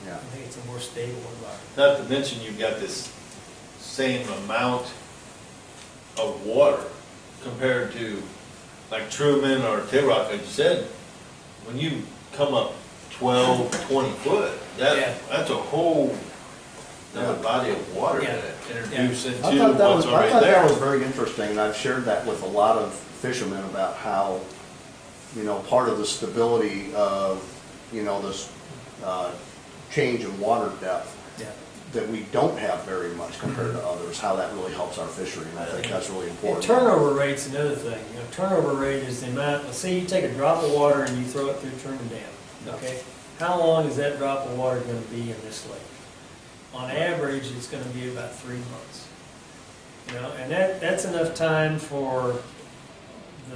Yeah. I think it's a more stable environment. Not to mention you've got this same amount of water compared to like Truman or T-Rock, like you said, when you come up 12, 20 foot, Yeah. that's a whole another Yeah. body of water Yeah. to introduce into I thought that was, what's I already thought that was there. very interesting, and I've shared that with a lot of fishermen about how, you know, part of the stability of, you know, this change in water depth Yeah. that we don't have very much compared to others, how that really helps our fishery, and I think that's really And important. turnover rate's another thing. You know, turnover rate is the amount, let's say you take a drop of water and you throw it through Truman Dam, okay? How long is that drop of water gonna be in this lake? On average, it's gonna be about 3 months. You know, and that's enough time for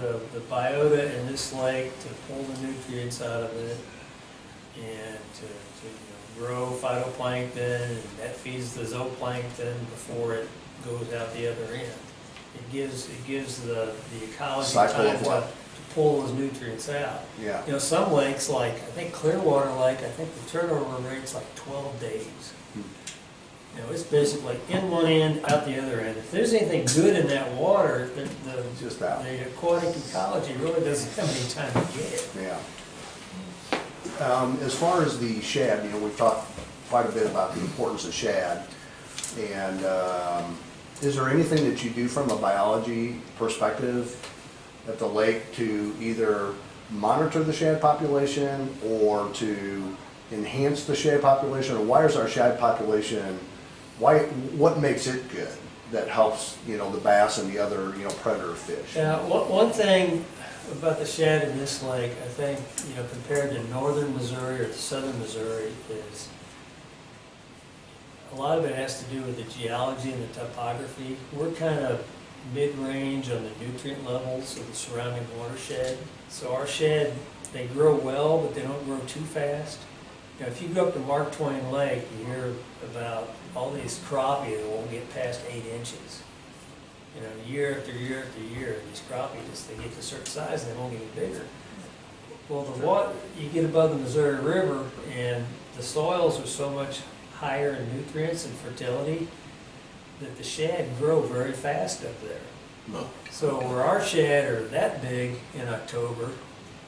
the biota in this lake to pull the nutrients out of it and to grow phytoplankton, and that feeds the zooplankton before it goes out the other end. It gives the ecology Cycle time of to life. pull those nutrients out. Yeah, You know, some lakes, like, I think Clearwater Lake, I think the turnover rate's like 12 days. You know, it's basically in one end, out the other end. If there's anything good in that water, just out, the aquatic ecology really doesn't have any time to get it. yeah. As far as the shad, you know, we've talked quite a bit about the importance of shad, and is there anything that you do from a biology perspective at the lake to either monitor the shad population or to enhance the shad population, or why is our shad population, what makes it good that helps, you know, the bass and the other, you know, predator fish? Now, one thing about the shad in this lake, I think, you know, compared to northern Missouri or to southern Missouri, is a lot of it has to do with the geology and the topography. We're kind of mid-range on the nutrient levels of the surrounding watershed. So our shad, they grow well, but they don't grow too fast. You know, if you go up to Mark Twain Lake, you hear about all these crappie that won't get past 8 inches. You know, year after year after year, these crappie just, they get to a certain size and they won't get bigger. Well, the water, you get above the Missouri River and the soils are so much higher in nutrients and fertility that the shad grow very fast up there. So where our shad are that big in October,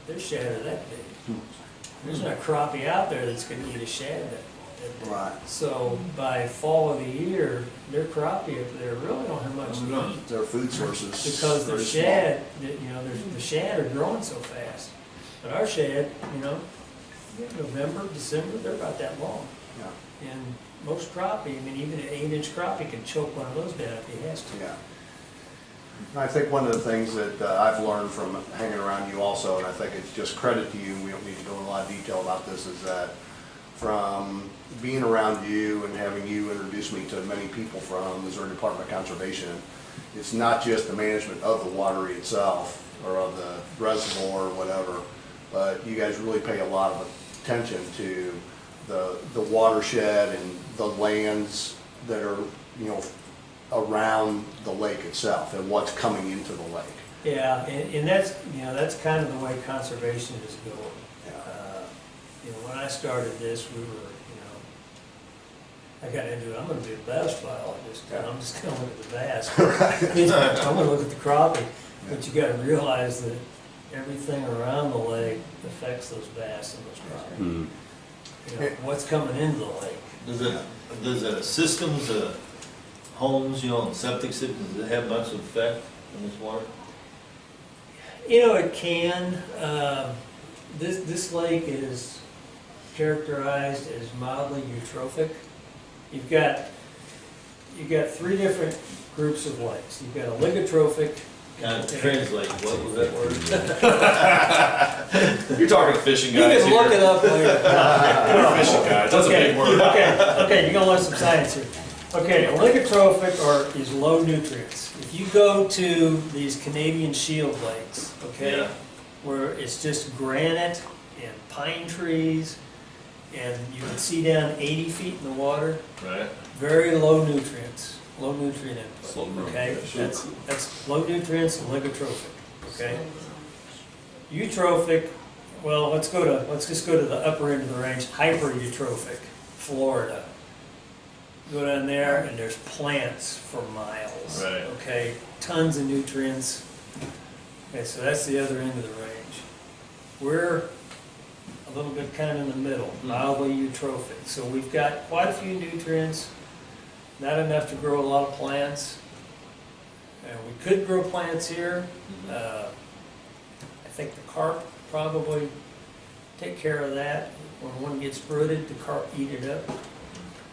their shad are that big. There's not a crappie out there that's gonna eat a shad that big. Right, So by fall of the year, their crappie up there really don't have much to eat. their food sources. Because their very small. shad, you know, the shad are growing so fast. But our shad, you know, November, December, they're about that long. Yeah, And most crappie, I mean, even an 8-inch crappie can choke one of those down if he has to. yeah. And I think one of the things that I've learned from hanging around you also, and I think it's just credit to you, and we don't need to go in a lot of detail about this, is that from being around you and having you introduce me to many people from Missouri Department of Conservation, it's not just the management of the watery itself or of the reservoir or whatever, but you guys really pay a lot of attention to the watershed and the lands that are, you know, around the lake itself and what's coming into the lake. Yeah, and that's, you know, that's kind of the way conservation is going. Yeah. You know, when I started this, we were, you know, I got into it, I'm gonna be a bass biologist, and I'm just gonna look at the bass. I'm gonna look at the crappie. But you gotta realize that everything around the lake affects those bass and those trout. Mm. You know, what's coming into the lake. Does the systems, homes, and septic systems, does it have much effect on this water? You know, it can. This lake is characterized as mildly eutrophic. You've got three different groups of lakes. You've got a ligotrophic. Kind of translate, what was that word? You're talking to fishing You guys can look here. it up later. You're fishing guys, that's a big word. Okay, you're gonna learn some science here. Okay, a ligotrophic is low nutrients. If you go to these Canadian shield lakes, okay, Yeah. where it's just granite and pine trees, and you can see down 80 feet in the water, Right. very low nutrients, low nutrient Slow input, growth, okay? yeah, sure. That's low nutrients and ligotrophic, okay? Eutrophic, well, let's just go to the upper end of the range, hyper-eutrophic, Florida. Go down there and there's plants for miles. Right. Okay, tons of nutrients. Okay, so that's the other end of the range. We're a little bit kind of in the middle, mildly eutrophic. So we've got quite a few nutrients, not enough to grow a lot of plants. And we could grow plants here. I think the carp probably take care of that. When one gets rooted, the carp eat it up.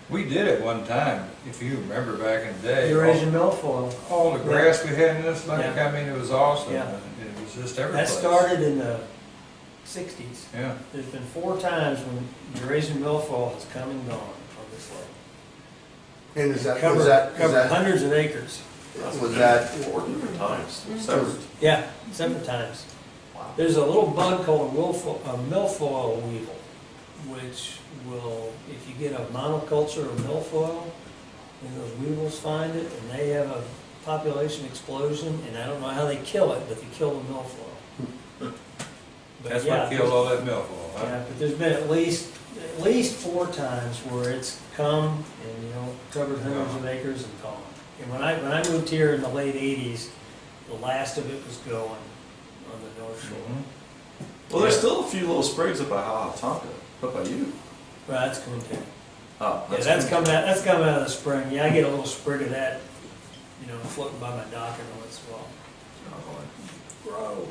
We did it one time, if you remember back in the day. Eurasian milfoil. All the grass we had in this lake, Yeah. I mean, it was awesome. Yeah. It was just every That place. started in the 60s. Yeah. There's been 4 times when Eurasian milfoil has come and gone on this lake. And is that, Covered hundreds of acres. was that, 4 different times, several. Yeah, several times. There's a little bug called a milfoil weevil, which will, if you get a monoculture of milfoil, and those weevils find it, and they have a population explosion, and I don't know how they kill it, but they kill the milfoil. But That's yeah, what killed all that milfoil, huh? Yeah, but there's been at least 4 times where it's come and, covered hundreds of acres and gone. And when I moved here in the late 80s, the last of it was going on the North Shore. Mhm. Well, there's still a few little sprigs up by Tonka, up by you. Well, that's coming too. Oh, Yeah, that's coming out of the spring. Yeah, I get a little sprig of that, floating by my dock every once in a while. Grow.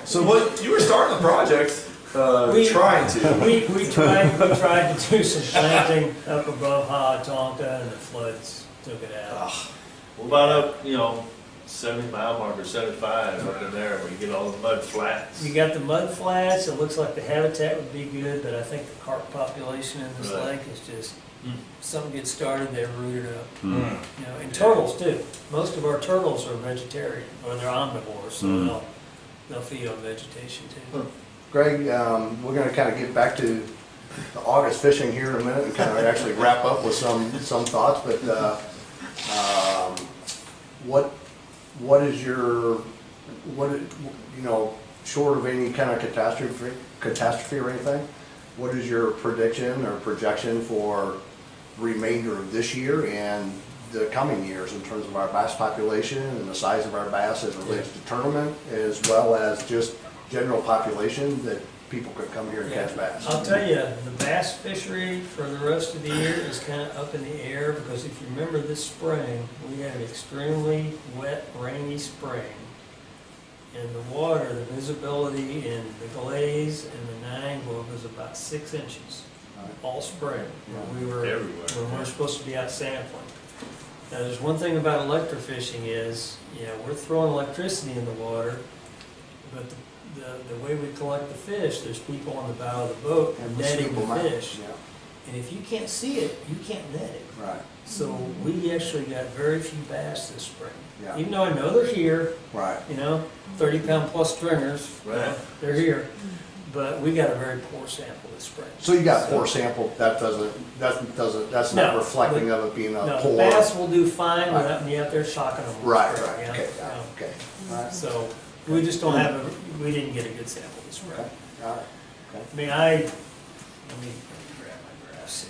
So what, you were starting the project, trying to. We tried to do some planting up above Tonka, and the floods took it out. What about up, 70-mile marker, 75 up in there where you get all the mud flats? You got the mud flats. It looks like the habitat would be good, but I think the carp population in this Right. lake is just something gets started, they're rooted up. Mm. And turtles too. Most of our turtles are vegetarian, or they're omnivores, so they'll feed on vegetation too. Greg, we're gonna kind of get back to the August fishing here in a minute and kind of actually wrap up with some thoughts, but, what is your, short of any kind of catastrophe or anything, what is your prediction or projection for the remainder of this year and the coming years in terms of our bass population and the size of our bass as it relates to tournament, as well as just general population that people could come here and catch bass? I'll tell you, the bass fishery for the rest of the year is kind of up in the air, because if you remember this spring, we had an extremely wet, rainy spring. And the water, the visibility in the Glaze and the Nine was about 6 inches all spring when we were Everywhere. when we were supposed to be out sampling. Now, there's one thing about electrofishing is, we're throwing electricity in the water, but the way we collect the fish, there's people on the bow of the boat And we netting scoop 'em the out. fish. Yeah, And if you can't see it, you can't net it. right, So we actually got very few bass this spring. Yeah. Even though I know they're here, right. 30-pound plus stringers, Right. they're here. But we got a very poor sample this spring. So you got poor sample, that's not No, reflecting of it being No, a the poor. bass will do fine Right. without me out there shocking them. Right, this spring, right, yeah, okay, yeah. okay, all right, So we just don't have we didn't get a good sample this spring. okay, all right. I mean, let me grab my graphs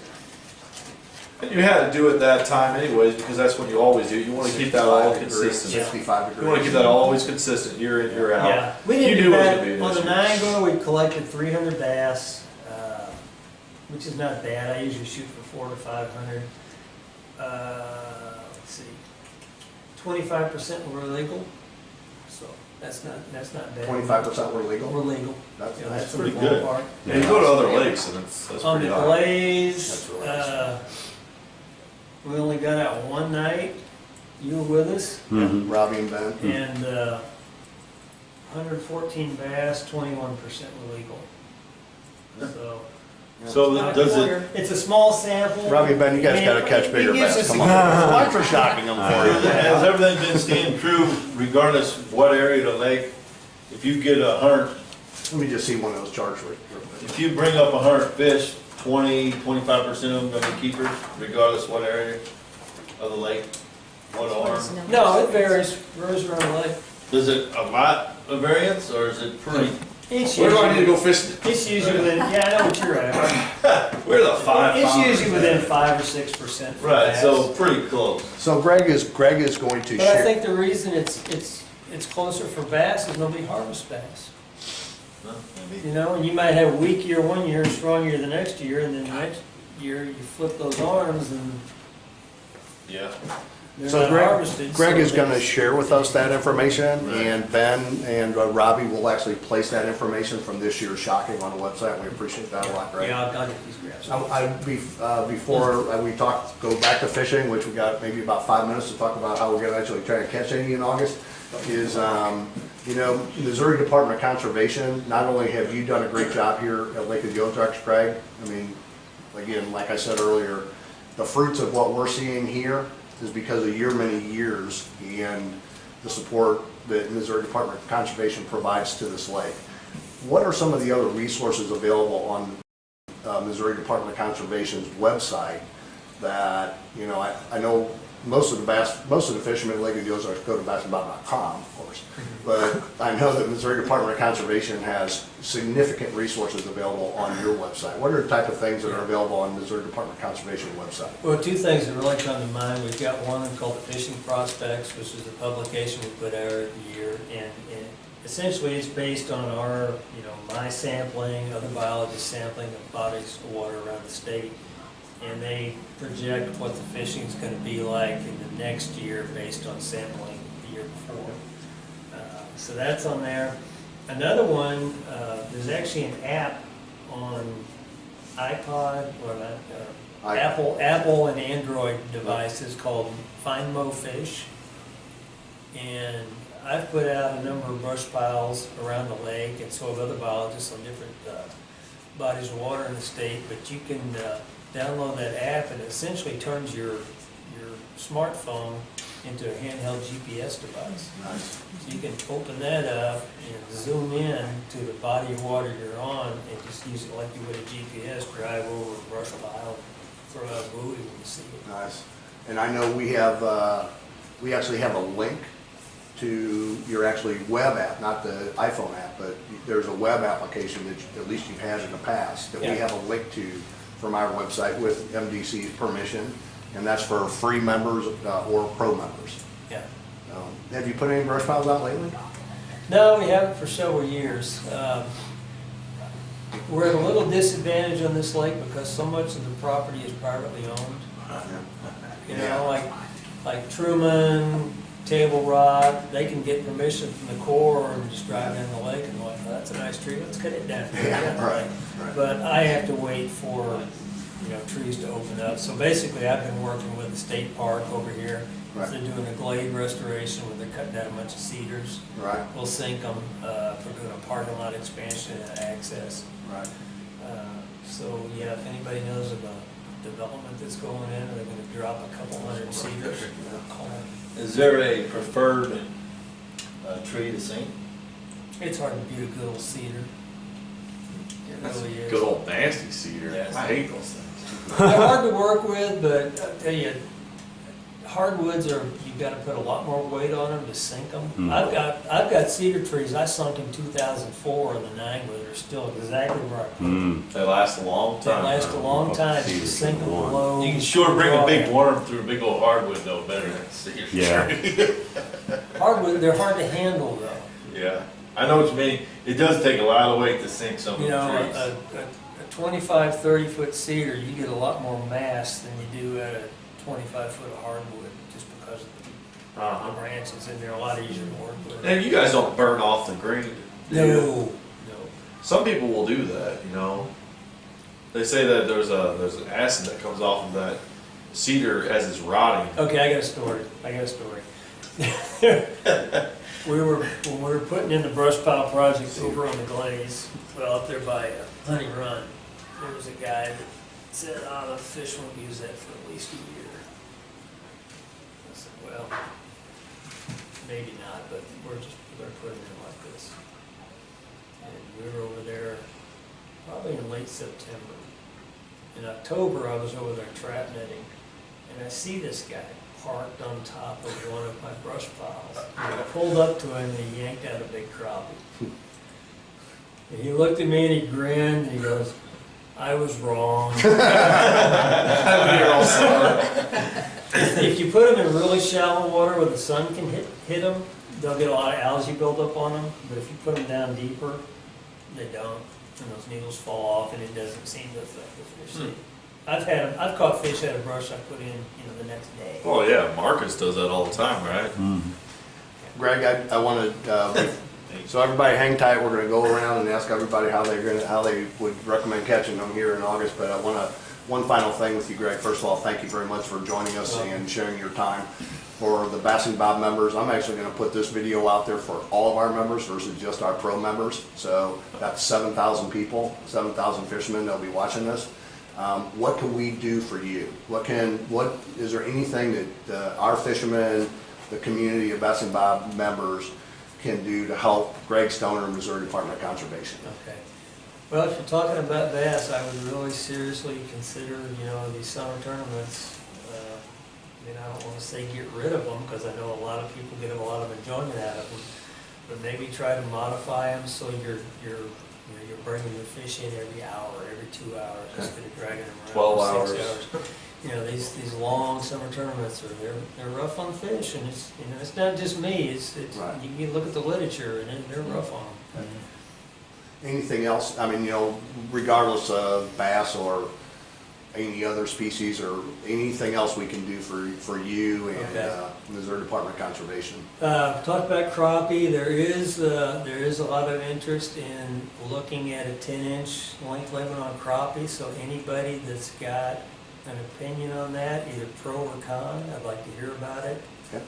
here. You had to do it that time anyways, because that's what you always do. You want to keep that all 65 degrees, consistent. 65 degrees. You want to keep that always consistent, year in, year out. Yeah, we You did knew it was that gonna be an on the issue. Niagara. We collected 300 bass, which is not bad. I usually shoot for 400 to 500. Let's see, 25% were illegal, so that's not bad. 25% were legal? Were legal. That's Yeah, nice. that's pretty the good. ballpark. And you go to other lakes, and that's On pretty the high. Blaze, That's really nice. we only got out one night. You were with us, Robbie and Ben? and 114 bass, 21% were legal. So. So does it, It's a small sample. Robbie and Ben, you guys I mean, gotta catch bigger it gives bass. us Come a- on. Why for shocking them for you? has everything been staying true regardless of what area of the lake? If you get 100, Let me just see one of those charts real quick. if you bring up 100 fish, 25% of them gonna be keepers, regardless what area of the lake, what arm? No, it varies around the lake. Does it a lot of variance, or is it pretty? It's Where do I need to usually, go fishing? it's usually within, yeah, I know what you're at. Where the five? It's usually within 5 or 6% for Right, bass. so pretty close. So Greg is going to But I share. think the reason it's closer for bass is nobody harvests bass. Huh, maybe. You know, and you might have a weak year one year, and strong year the next year, and then next year you flip those arms and Yeah. they're So not harvested. Greg so is going to they- share with us that information, Right. and Ben and Robbie will actually place that information from this year's shocking on the website. We appreciate that a lot, Greg. Yeah, I'll get these grabs. Before we go back to fishing, which we got maybe about 5 minutes to talk about how we're gonna actually try to catch any in August, is, Missouri Department of Conservation, not only have you done a great job here at Lake of the Ozarks, Craig, I mean, again, like I said earlier, the fruits of what we're seeing here is because of your many years and the support that Missouri Department of Conservation provides to this lake. What are some of the other resources available on Missouri Department of Conservation's website that, I know most of the fishermen at Lake of the Ozarks go to bassandbob.com, of course, but I know that Missouri Department of Conservation has significant resources available on your website. What are the type of things that are available on Missouri Department of Conservation website? Well, two things that really come to mind. We've got one called the Fishing Prospects, which is a publication we put out every year, and essentially it's based on our, my sampling, other biologists sampling of bodies of water around the state, and they project what the fishing is going to be like in the next year based on sampling the year before. So that's on there. Another one, there's actually an app on iPod or Apple and Android devices called Find Mo Fish, and I've put out a number of brush piles around the lake, and so have other biologists on different bodies of water in the state. But you can download that app, and it essentially turns your smartphone into a handheld GPS device. Nice. So you can open that up and zoom in to the body of water you're on, and just use it like you would a GPS, drive over a brush pile, throw out a buoy when you see it. Nice. And I know we actually have a link to your actually web app, not the iPhone app, but there's a web application that at least you've had in the past that we Yeah. have a link to from our website with MDC's permission, and that's for free members or pro members. Yeah. Have you put any brush piles out lately? No, we haven't for several years. We're at a little disadvantage on this lake because so much of the property is privately owned. You know, like Truman, Table Rock, they can get permission from the Corps and just drive down the lake and like, oh, that's a nice tree, let's cut it down. Yeah, right. But I have to wait for, trees to open up. So basically, I've been working with the state park over here. Right. They're doing a glade restoration where they're cutting down a bunch of cedars. Right, We'll sink them for doing a parking lot expansion and access. right. So, yeah, if anybody knows of a development that's going in, or they're gonna drop a couple hundred cedars, call me. Is there a preferred tree to sink? It's hard to beat a good old cedar. It That's really is. good old nasty cedar. Yeah. I hate those things. They're hard to work with, but I'll tell you, hardwoods are, you've got to put a lot more weight on them to sink them. I've got cedar trees I sunk in 2004 in the Nangua that are still exactly where I put them. They last a long They time. last a long time, you sink them below. You can sure bring a big worm through a big old hardwood though, better than cedar Yeah. tree. Hardwood, they're hard to handle though. Yeah, I know what you mean. It does take a lot of weight to sink some of You the know, trees. a 25, 30-foot cedar, you get a lot more mass than you do at a 25-foot of hardwood, just because of the branches in there, a lot easier to work with. And you guys don't burn off the green. do you? No. Some people will do that, you know. They say that there's an acid that comes off of that cedar as it's rotting. Okay, I got a story. When we were putting in the brush pile project over on the Glaze, well, up there by Honey Run, there was a guy that said, the fish won't use that for at least a year. I said, well, maybe not, but we're gonna put it in like this. And we were over there probably in late September. In October, I was over there trap netting, and I see this guy parked on top of one of my brush piles. And I pulled up to him and he yanked out a big crappie. And he looked at me and he grinned and he goes, I was wrong. If you put them in really shallow water where the sun can hit them, they'll get a lot of algae build up on them. But if you put them down deeper, they don't. And those needles fall off and it doesn't seem to affect the fish. I've caught fish out of brush I put in, the next day. Well, yeah, Marcus does that all the time, right? Greg, I wanted, so everybody hang tight, we're gonna go around and ask everybody how they would recommend catching them here in August, but I wanna, one final thing with you, Greg. First of all, thank you very much for joining us and sharing your time. For the Bass and Bob members, I'm actually gonna put this video out there for all of our members versus just our pro members. So that's 7,000 people, 7,000 fishermen that'll be watching this. What can we do for you? Is there anything that our fishermen, the community of Bass and Bob members can do to help Greg Stoner, Missouri Department of Conservation? Okay. Well, if you're talking about bass, I would really seriously consider, these summer tournaments. I don't want to say get rid of them, because I know a lot of people get a lot of enjoyment out of them. But maybe try to modify them so you're bringing your fish in every hour, every 2 hours, instead of dragging them around 12 for 6 hours. These long summer tournaments they're rough on fish, and it's not just me. It's Right. You can look at the literature, and they're rough on them. Anything else? I mean, regardless of bass or any other species or anything else we can do for you and Okay. Missouri Department of Conservation? Talked about crappie. There is a lot of interest in looking at a 10-inch length limit on crappie. So anybody that's got an opinion on that, either pro or con, I'd like to hear about it. Okay.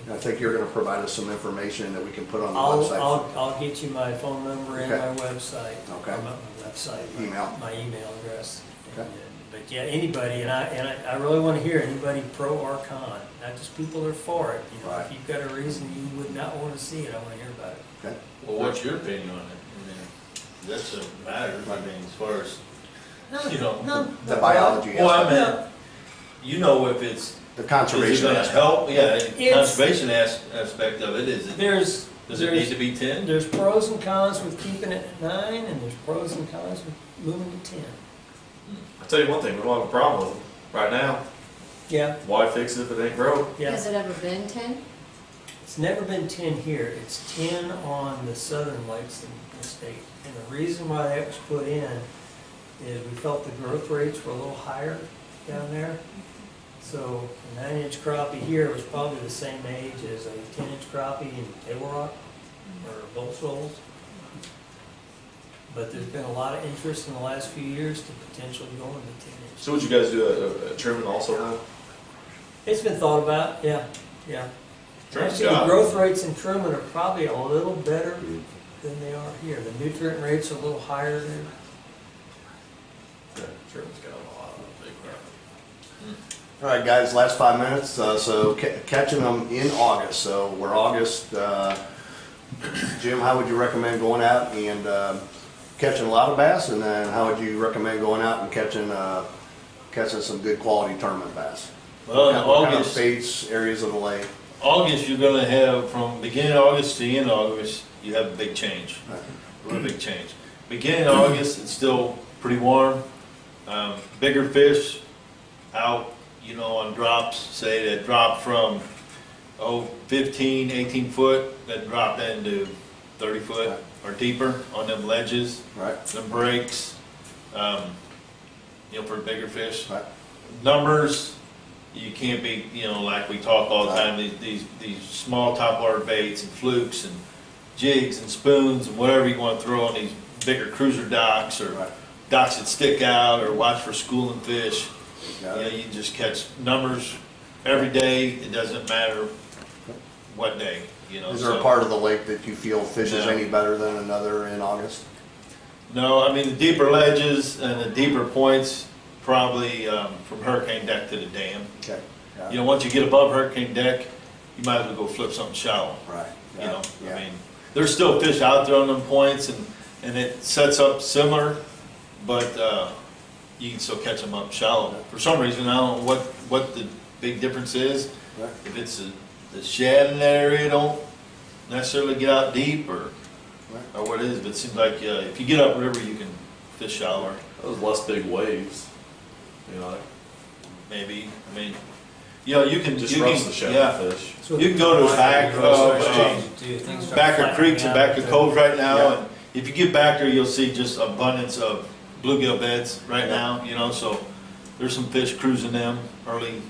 I think you're going to provide us some information that we can put on the website. I'll get you my phone number and Okay. my website. Okay. Or my website. Email. My email address. Okay. But yeah, anybody, and I really want to hear anybody pro or con, not just people that are for it. Right. If you've got a reason you would not want to see it, I want to hear about it. Okay. Well, what's your opinion on it? I mean, that's what matters. I mean, as far as, The biology Well, I aspect, mean, if it's, the is it conservation gonna aspect. help? Yeah, It's- conservation aspect of it, is it, Does does it need to be 10? There's pros and cons with keeping it at 9, and there's pros and cons with moving to 10. I'll tell you one thing, we don't have a problem with them right now. Yeah, Why fix it if it ain't broke? yeah. Has it ever been 10? It's never been 10 here. It's 10 on the southern lakes in the state. And the reason why that was put in is we felt the growth rates were a little higher down there. So a 9-inch crappie here was probably the same age as a 10-inch crappie in Table Rock or Bull Shoals. But there's been a lot of interest in the last few years to potentially go into 10-inch. So would you guys do a trimming also now? It's been thought about, yeah. Trimming's Actually, the got it. growth rates in Truman are probably a little better than they are here. The nutrient rates are a little higher there. Yeah, trimming's got a lot of big crap. All right, guys, last 5 minutes. So catching them in August. So we're August. Jim, how would you recommend going out and catching a lot of bass? And then how would you recommend going out and catching some good quality tournament bass? Well, in What kind of August, baits, areas of the lake? August, you're gonna have, from beginning of August to the end of August, you have a big change. A real big change. Beginning of August, it's still pretty warm. Bigger fish out, on drops, say that drop from, 15, 18 foot, that drop into 30 foot or deeper on them ledges, Right, them breaks, for bigger fish. right, Numbers, you can't be, like we talk all the time, these small topwater baits and flukes and jigs and spoons and whatever you want to throw on these bigger cruiser docks or right. docks that stick out or watch for schooling fish. Got it. You just catch numbers every day. It doesn't matter what day, Is there a part of the lake that you feel fishes No. any better than another in August? No, I mean, the deeper ledges and the deeper points, probably from Hurricane Deck to the dam. Okay. got it. Once you get above Hurricane Deck, you might as well go flip something shallow. Right. I Yeah. mean, there's still fish out there on them points and it sets up similar, but you can still catch them up shallow. For some reason, I don't know what the big difference is. Right. If it's the shad in that area don't necessarily get out deep or what it is, but it seems like if you get upriver, you can fish shallower, Those less big waves, maybe. I mean, you can disrupts the shallow yeah. fish. You can go to the back Things start Backer flattening creeks and out backer there. coves right now, Yeah. and if you get back there, you'll see just abundance of bluegill beds right now, so there's some fish cruising them early,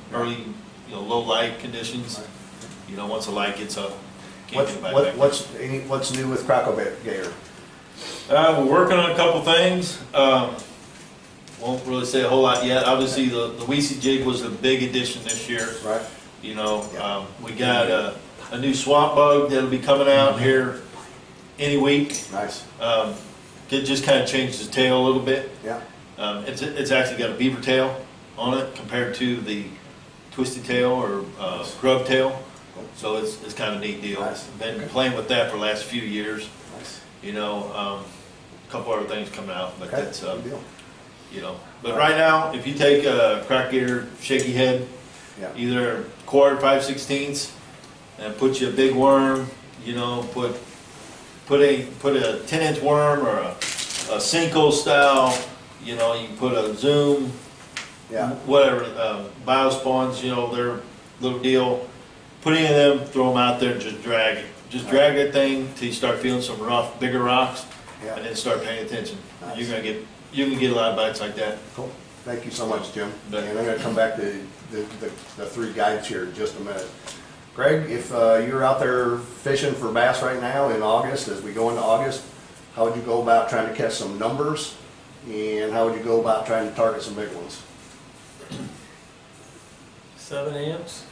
low light conditions. Once the light gets up, can't get back there. What's new with Crackle Gator? We're working on a couple things, won't really say a whole lot yet. Obviously, the Weesey jig was a big addition this year. Right. We got a new swamp bug that'll be coming out here any week. Nice. It just kind of changed the tail a little bit. Yeah. It's actually got a beaver tail on it compared to the twisty tail or grub tail. So it's kind of a neat deal. Nice. Been playing with that for the last few years. Nice. A couple other things coming out, but Okay. that's Good deal. But right now, if you take a crack gator shaky head, Yeah. either quarter 5/16 and put you a big worm, put a 10-inch worm or a Cinco style, you can put a Zoom, Yeah. whatever, biospawns, their little deal. Put any of them, throw them out there and just drag it. Just drag that thing till you start feeling some rough, bigger rocks, Yeah. and then start paying attention. Nice. You can get a lot of bites like that. Cool. Thank you so much, Jim. Bet. And I'm gonna come back to the three guides here in just a minute. Greg, if you're out there fishing for bass right now in August, as we go into August, how would you go about trying to catch some numbers? And how would you go about trying to target some big ones? 7 amps?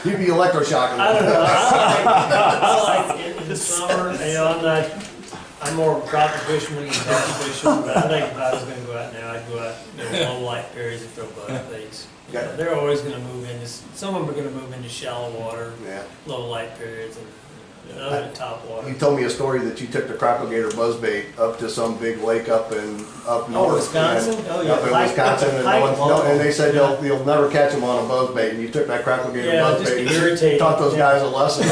You'd be electroshocking. I don't know. I like it in the summer. I'm more of a crappie fisherman than bass fisherman, but I think if I was going to go out now, I'd go out in low light periods and throw bug baits. Okay. They're always going to move into. Some of them are going to move into shallow water, Yeah. low light periods, and other at top water. You told me a story that you took the Crackle Gator buzzbait up to some big lake up north. Wisconsin? And- Oh, yeah. Up in Pike- Wisconsin, and, Pike and they said Long. you'll never catch them on a buzzbait, and you took that Crackle Gator Yeah, just buzzbait irritating. and taught those Yeah. guys a lesson.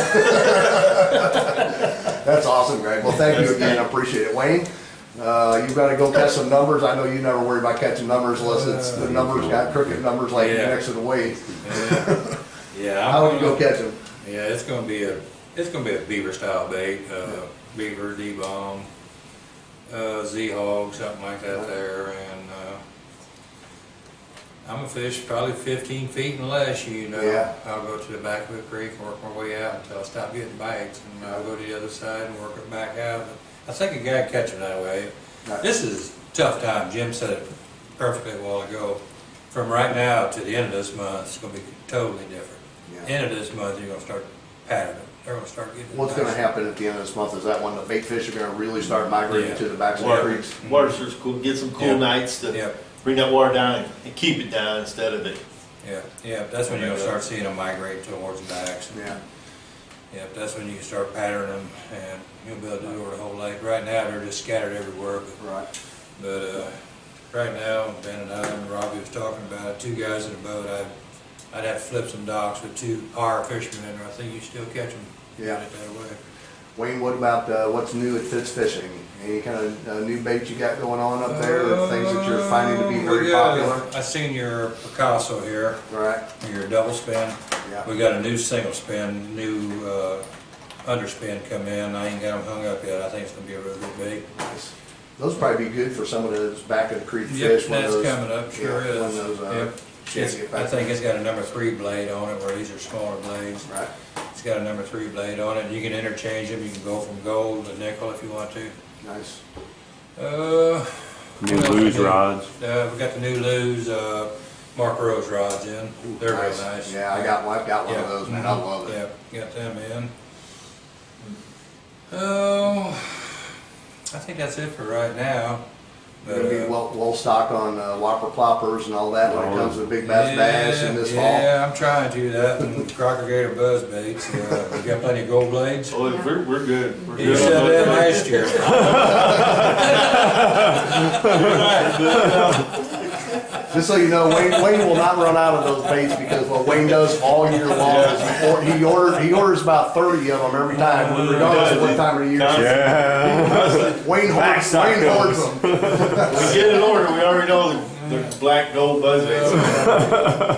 That's awesome, Greg. Well, thank you again, I appreciate it. Wayne, you've got to go catch some numbers. I know you never worry about catching numbers unless it's the numbers got crooked numbers like Yeah. next to the weight. Yeah. How would you go catch them? Yeah, it's gonna be a beaver style bait, beaver, D-bone, Z-hog, something like that there, and, I'm gonna fish probably 15 feet and less, Yeah. I'll go to the back of the creek and work my way out until I stop getting bites, and I'll go to the other side and work it back out. I think a guy catch it that way. Right. This is a tough time, Jim said it perfectly a while ago. From right now to the end of this month, it's gonna be totally different. Yeah. End of this month, you're gonna start patterning. They're gonna start getting. What's going to happen at the end of this month? Is that when the bait fish are going to really start migrating Yeah. to the backs of the Water, creeks? water's cool. Get some cool Yeah. nights to Yep, bring that water down and keep it down instead of it. yeah, that's when you're gonna start seeing them migrate towards the backs. Yeah. Yep, that's when you can start patterning them, and you'll be able to do it over the whole lake. Right now, they're just scattered everywhere, Right. but right now, Ben and I and Robbie was talking about, got 2 guys in a boat, I'd have to flip some docks with 2 power fishermen in there. I think you still catch them. Yeah. That way. Wayne, what about, what's new at Fitz Fishing? Any kind of new baits you got going on up there, or things that you're finding to be very popular? I seen your Picasso here, Right, your double spin. yeah. We got a new single spin, new underspin come in. I ain't got them hung up yet. I think it's gonna be a real good bait. Nice. Those would probably be good for some of those back of the creek Yep, fish. when that's those- coming up, sure yeah, when is. those, Yep. can't get I back think there. it's got a number 3 blade on it, where these are smaller blades. Right, It's got a number 3 blade on it. You can interchange them. You can go from gold to nickel if you want to. nice. New what else luge we do? rods. We got the new Lew's Mark Rose rods in. They're real nice. Yeah, I've got one Yeah. of those, man, I love it. Yeah, got them in. Oh, I think that's it for right now. You're gonna be But, well stocked on whopper ploppers and all that when it comes to big bass bass in this fall. Yeah, I'm trying to that, and Crocker Gator buzz baits. We got plenty of gold blades. Oh, we're good. We're You good. said that last year. Just so you know, Wayne will not run out of those baits because what Wayne does all year long is he orders about 30 of them every time, regardless of what time of the year. Yeah. Wayne hoards them. We get it ordered, we already know the black gold buzz baits.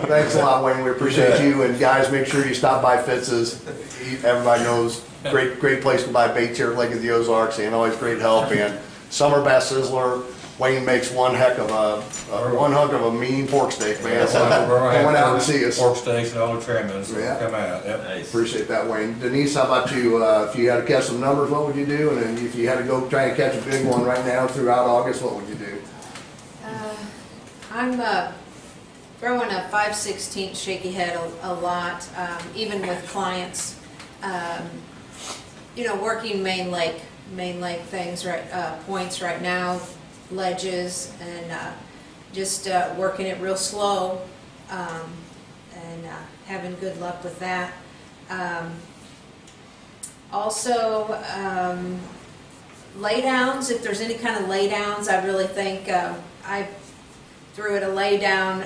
Thanks a lot, Wayne. We appreciate you. And guys, make sure you stop by Fitz's. Everybody knows, great place to buy baits here at Lake of the Ozarks, and always great help. And Summer Bass Sizzler, Wayne makes one heck of a mean pork steak, man. So come out and see us. Pork steaks and all the trimmings will Yeah. come out. Yep. Nice. Appreciate that, Wayne. Denise, how about you? If you had to catch some numbers, what would you do? And then if you had to go try and catch a big one right now throughout August, what would you do? I'm throwing a 5/16 shaky head a lot, even with clients. Working main lake things points right now, ledges, and just working it real slow, and having good luck with that. Also, laydowns, if there's any kind of laydowns, I really think I threw it a laydown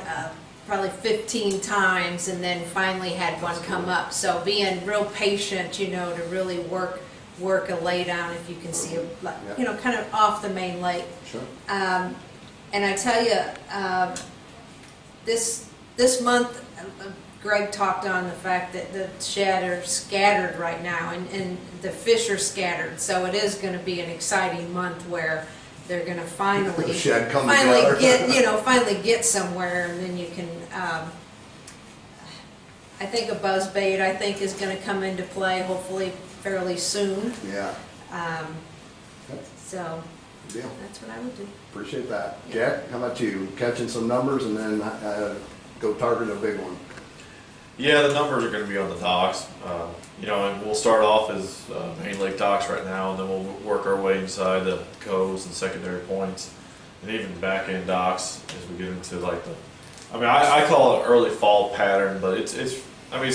probably 15 times and then finally had one come up. So being real patient, to really work a laydown if you can see it, kind of off the main lake. Sure. And I tell you, this month, Greg talked on the fact that the shad are scattered right now, and the fish are scattered. So it is going to be an exciting month where they're going to finally The shad come together. finally get somewhere, and then you can. I think a buzz bait is going to come into play hopefully fairly soon. Yeah, So good deal. that's what I would do. Appreciate that. Jack, how about you? Catching some numbers and then go target a big one. Yeah, the numbers are going to be on the docks. And we'll start off as main lake docks right now, and then we'll work our way inside the coves and secondary points, and even back end docks as we get into I call it an early fall pattern, but it's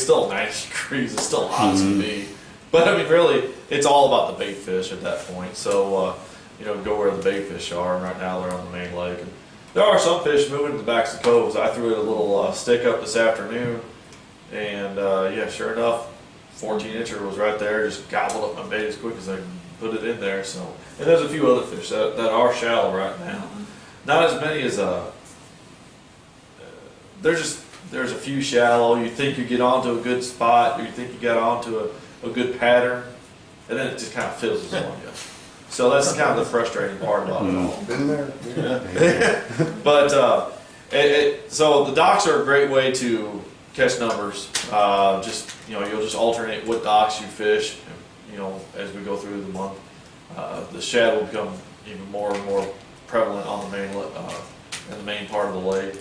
still 90 degrees. It's still hot as can be. But really, it's all about the bait fish at that point. So go where the bait fish are, and right now they're on the main lake. And there are some fish moving to the backs of the coves. I threw a little stick up this afternoon. And sure enough, 14-incher was right there. Just gobbled up my bait as quick as I put it in there. So, and there's a few other fish that are shallow right now. Not as many as there's a few shallow. You think you get onto a good spot, or you think you got onto a good pattern, and then it just kind of fizzles on you. So that's kind of the frustrating part about it all. Been there? But so the docks are a great way to catch numbers. You'll just alternate what docks you fish. As we go through the month, the shad will become even more and more prevalent on the in the main part of the lake.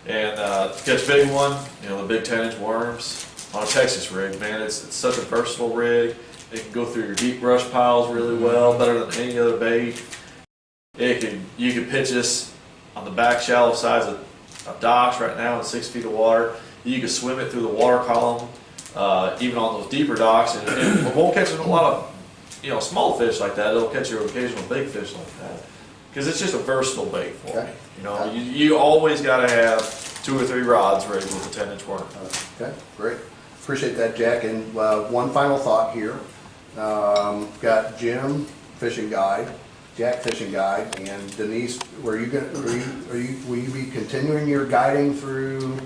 And to catch a big one, the big 10-inch worms on a Texas rig, man, it's such a versatile rig. It can go through your deep brush piles really well, better than any other bait. You can pitch this on the back shallow sides of docks right now in 6 feet of water. You can swim it through the water column, even on those deeper docks, and it won't catch a lot of small fish like that. It'll catch your occasional big fish like that, because it's just a versatile bait for me. You always got to have 2 or 3 rods raised with a 10-inch worm. Okay, great. Appreciate that, Jack. And one final thought here. Got Jim, fishing guide, Jack, fishing guide, and Denise. Will you be continuing your guiding through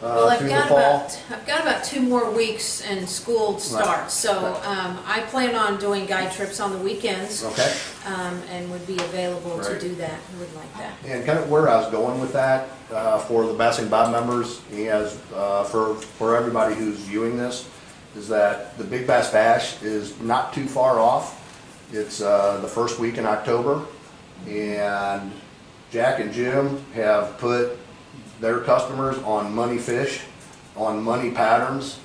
Well, through the fall? I've got about 2 more weeks and school starts, so I plan on doing guide trips on the weekends. Okay. And would be available to Right. do that, who would like that. And kind of where I was going with that, for the Bass and Bob members, as, for everybody who's viewing this, is that the Big Bass Bash is not too far off. It's, the first week in October, and Jack and Jim have put their customers on money fish, on money patterns,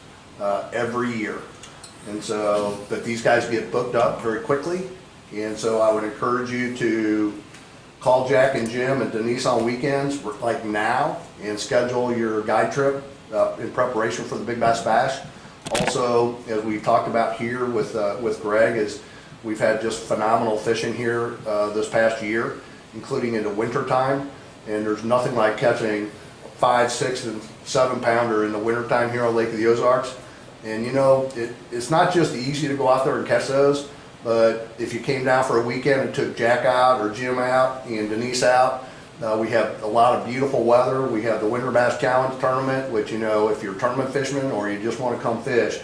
every year. And so, but these guys get booked up very quickly, and so I would encourage you to call Jack and Jim and Denise on weekends, like now, and schedule your guide trip in preparation for the Big Bass Bash. Also, as we talked about here with Greg, is we've had just phenomenal fishing here this past year, including in the winter time, and there's nothing like catching 5, 6, and 7 pounder in the wintertime here on Lake of the Ozarks. And you know, it's not just easy to go out there and catch those, but if you came down for a weekend and took Jack out or Jim out and Denise out, we have a lot of beautiful weather. We have the Winter Bass Challenge tournament, which, you know, if you're a tournament fisherman or you just want to come fish,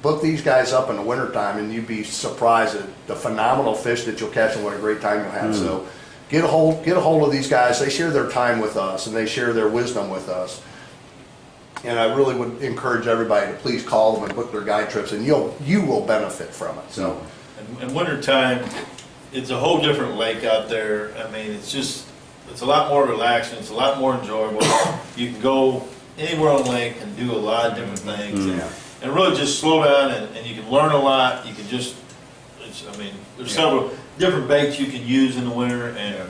book these guys up in the wintertime and you'd be surprised at the phenomenal fish that you'll catch and what a great time you'll have. So get a hold of these guys. They share their time with us and they share their wisdom with us. And I really would encourage everybody to please call them and book their guide trips, and you will benefit from it. So, In wintertime, it's a whole different lake out there. I mean, it's a lot more relaxing, it's a lot more enjoyable. You can go anywhere on the lake and do a lot of different things. And really just slow down and you can learn a lot. You can just, there's several different baits you can use in the winter, and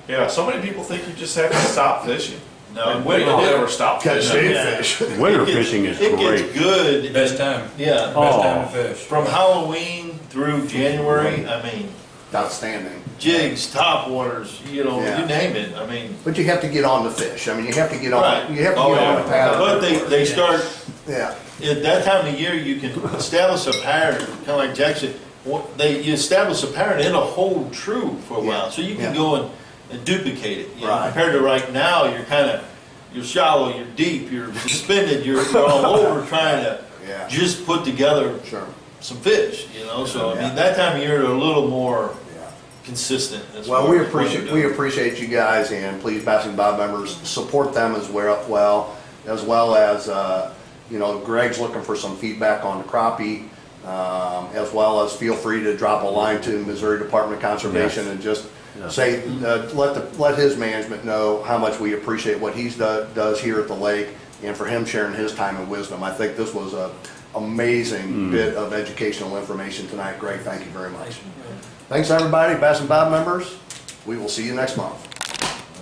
Yeah, so many people think you just have to stop fishing. no, And we don't ever stop catch fishing. state fish. Winter it gets- fishing is it great. gets good. Best time, Yeah, best time to fish. from Halloween through January, I mean, Outstanding. jigs, top waters, you know, Yeah. you name it. I mean, But you have to get on the fish. I mean, you have to get on. right. You have to Oh, get on yeah. the pattern. But they start, Yeah. at that time of year, you can establish a pattern, kind of like Jack said. You establish a pattern, it'll hold true for a while, so you can Yeah. go and duplicate it. You know, Right. compared to right now, you're shallow, you're deep, you're suspended, you're all over trying to Yeah. just put together Sure. some fish, you know, so I Yeah. mean, that time of year, they're a little more Yeah. consistent. as Well, far we as what appreciate they're doing. you guys, and please, Bass and Bob members, support them as well as you know, Greg's looking for some feedback on the crappie, as well as feel free to drop a line to Missouri Department of Conservation and just say, let his management know how much we appreciate what he's does here at the lake, and for him sharing his time and wisdom. I think this was a amazing bit of educational information tonight. Greg, thank you very much. Thanks, everybody, Bass and Bob members. We will see you next month.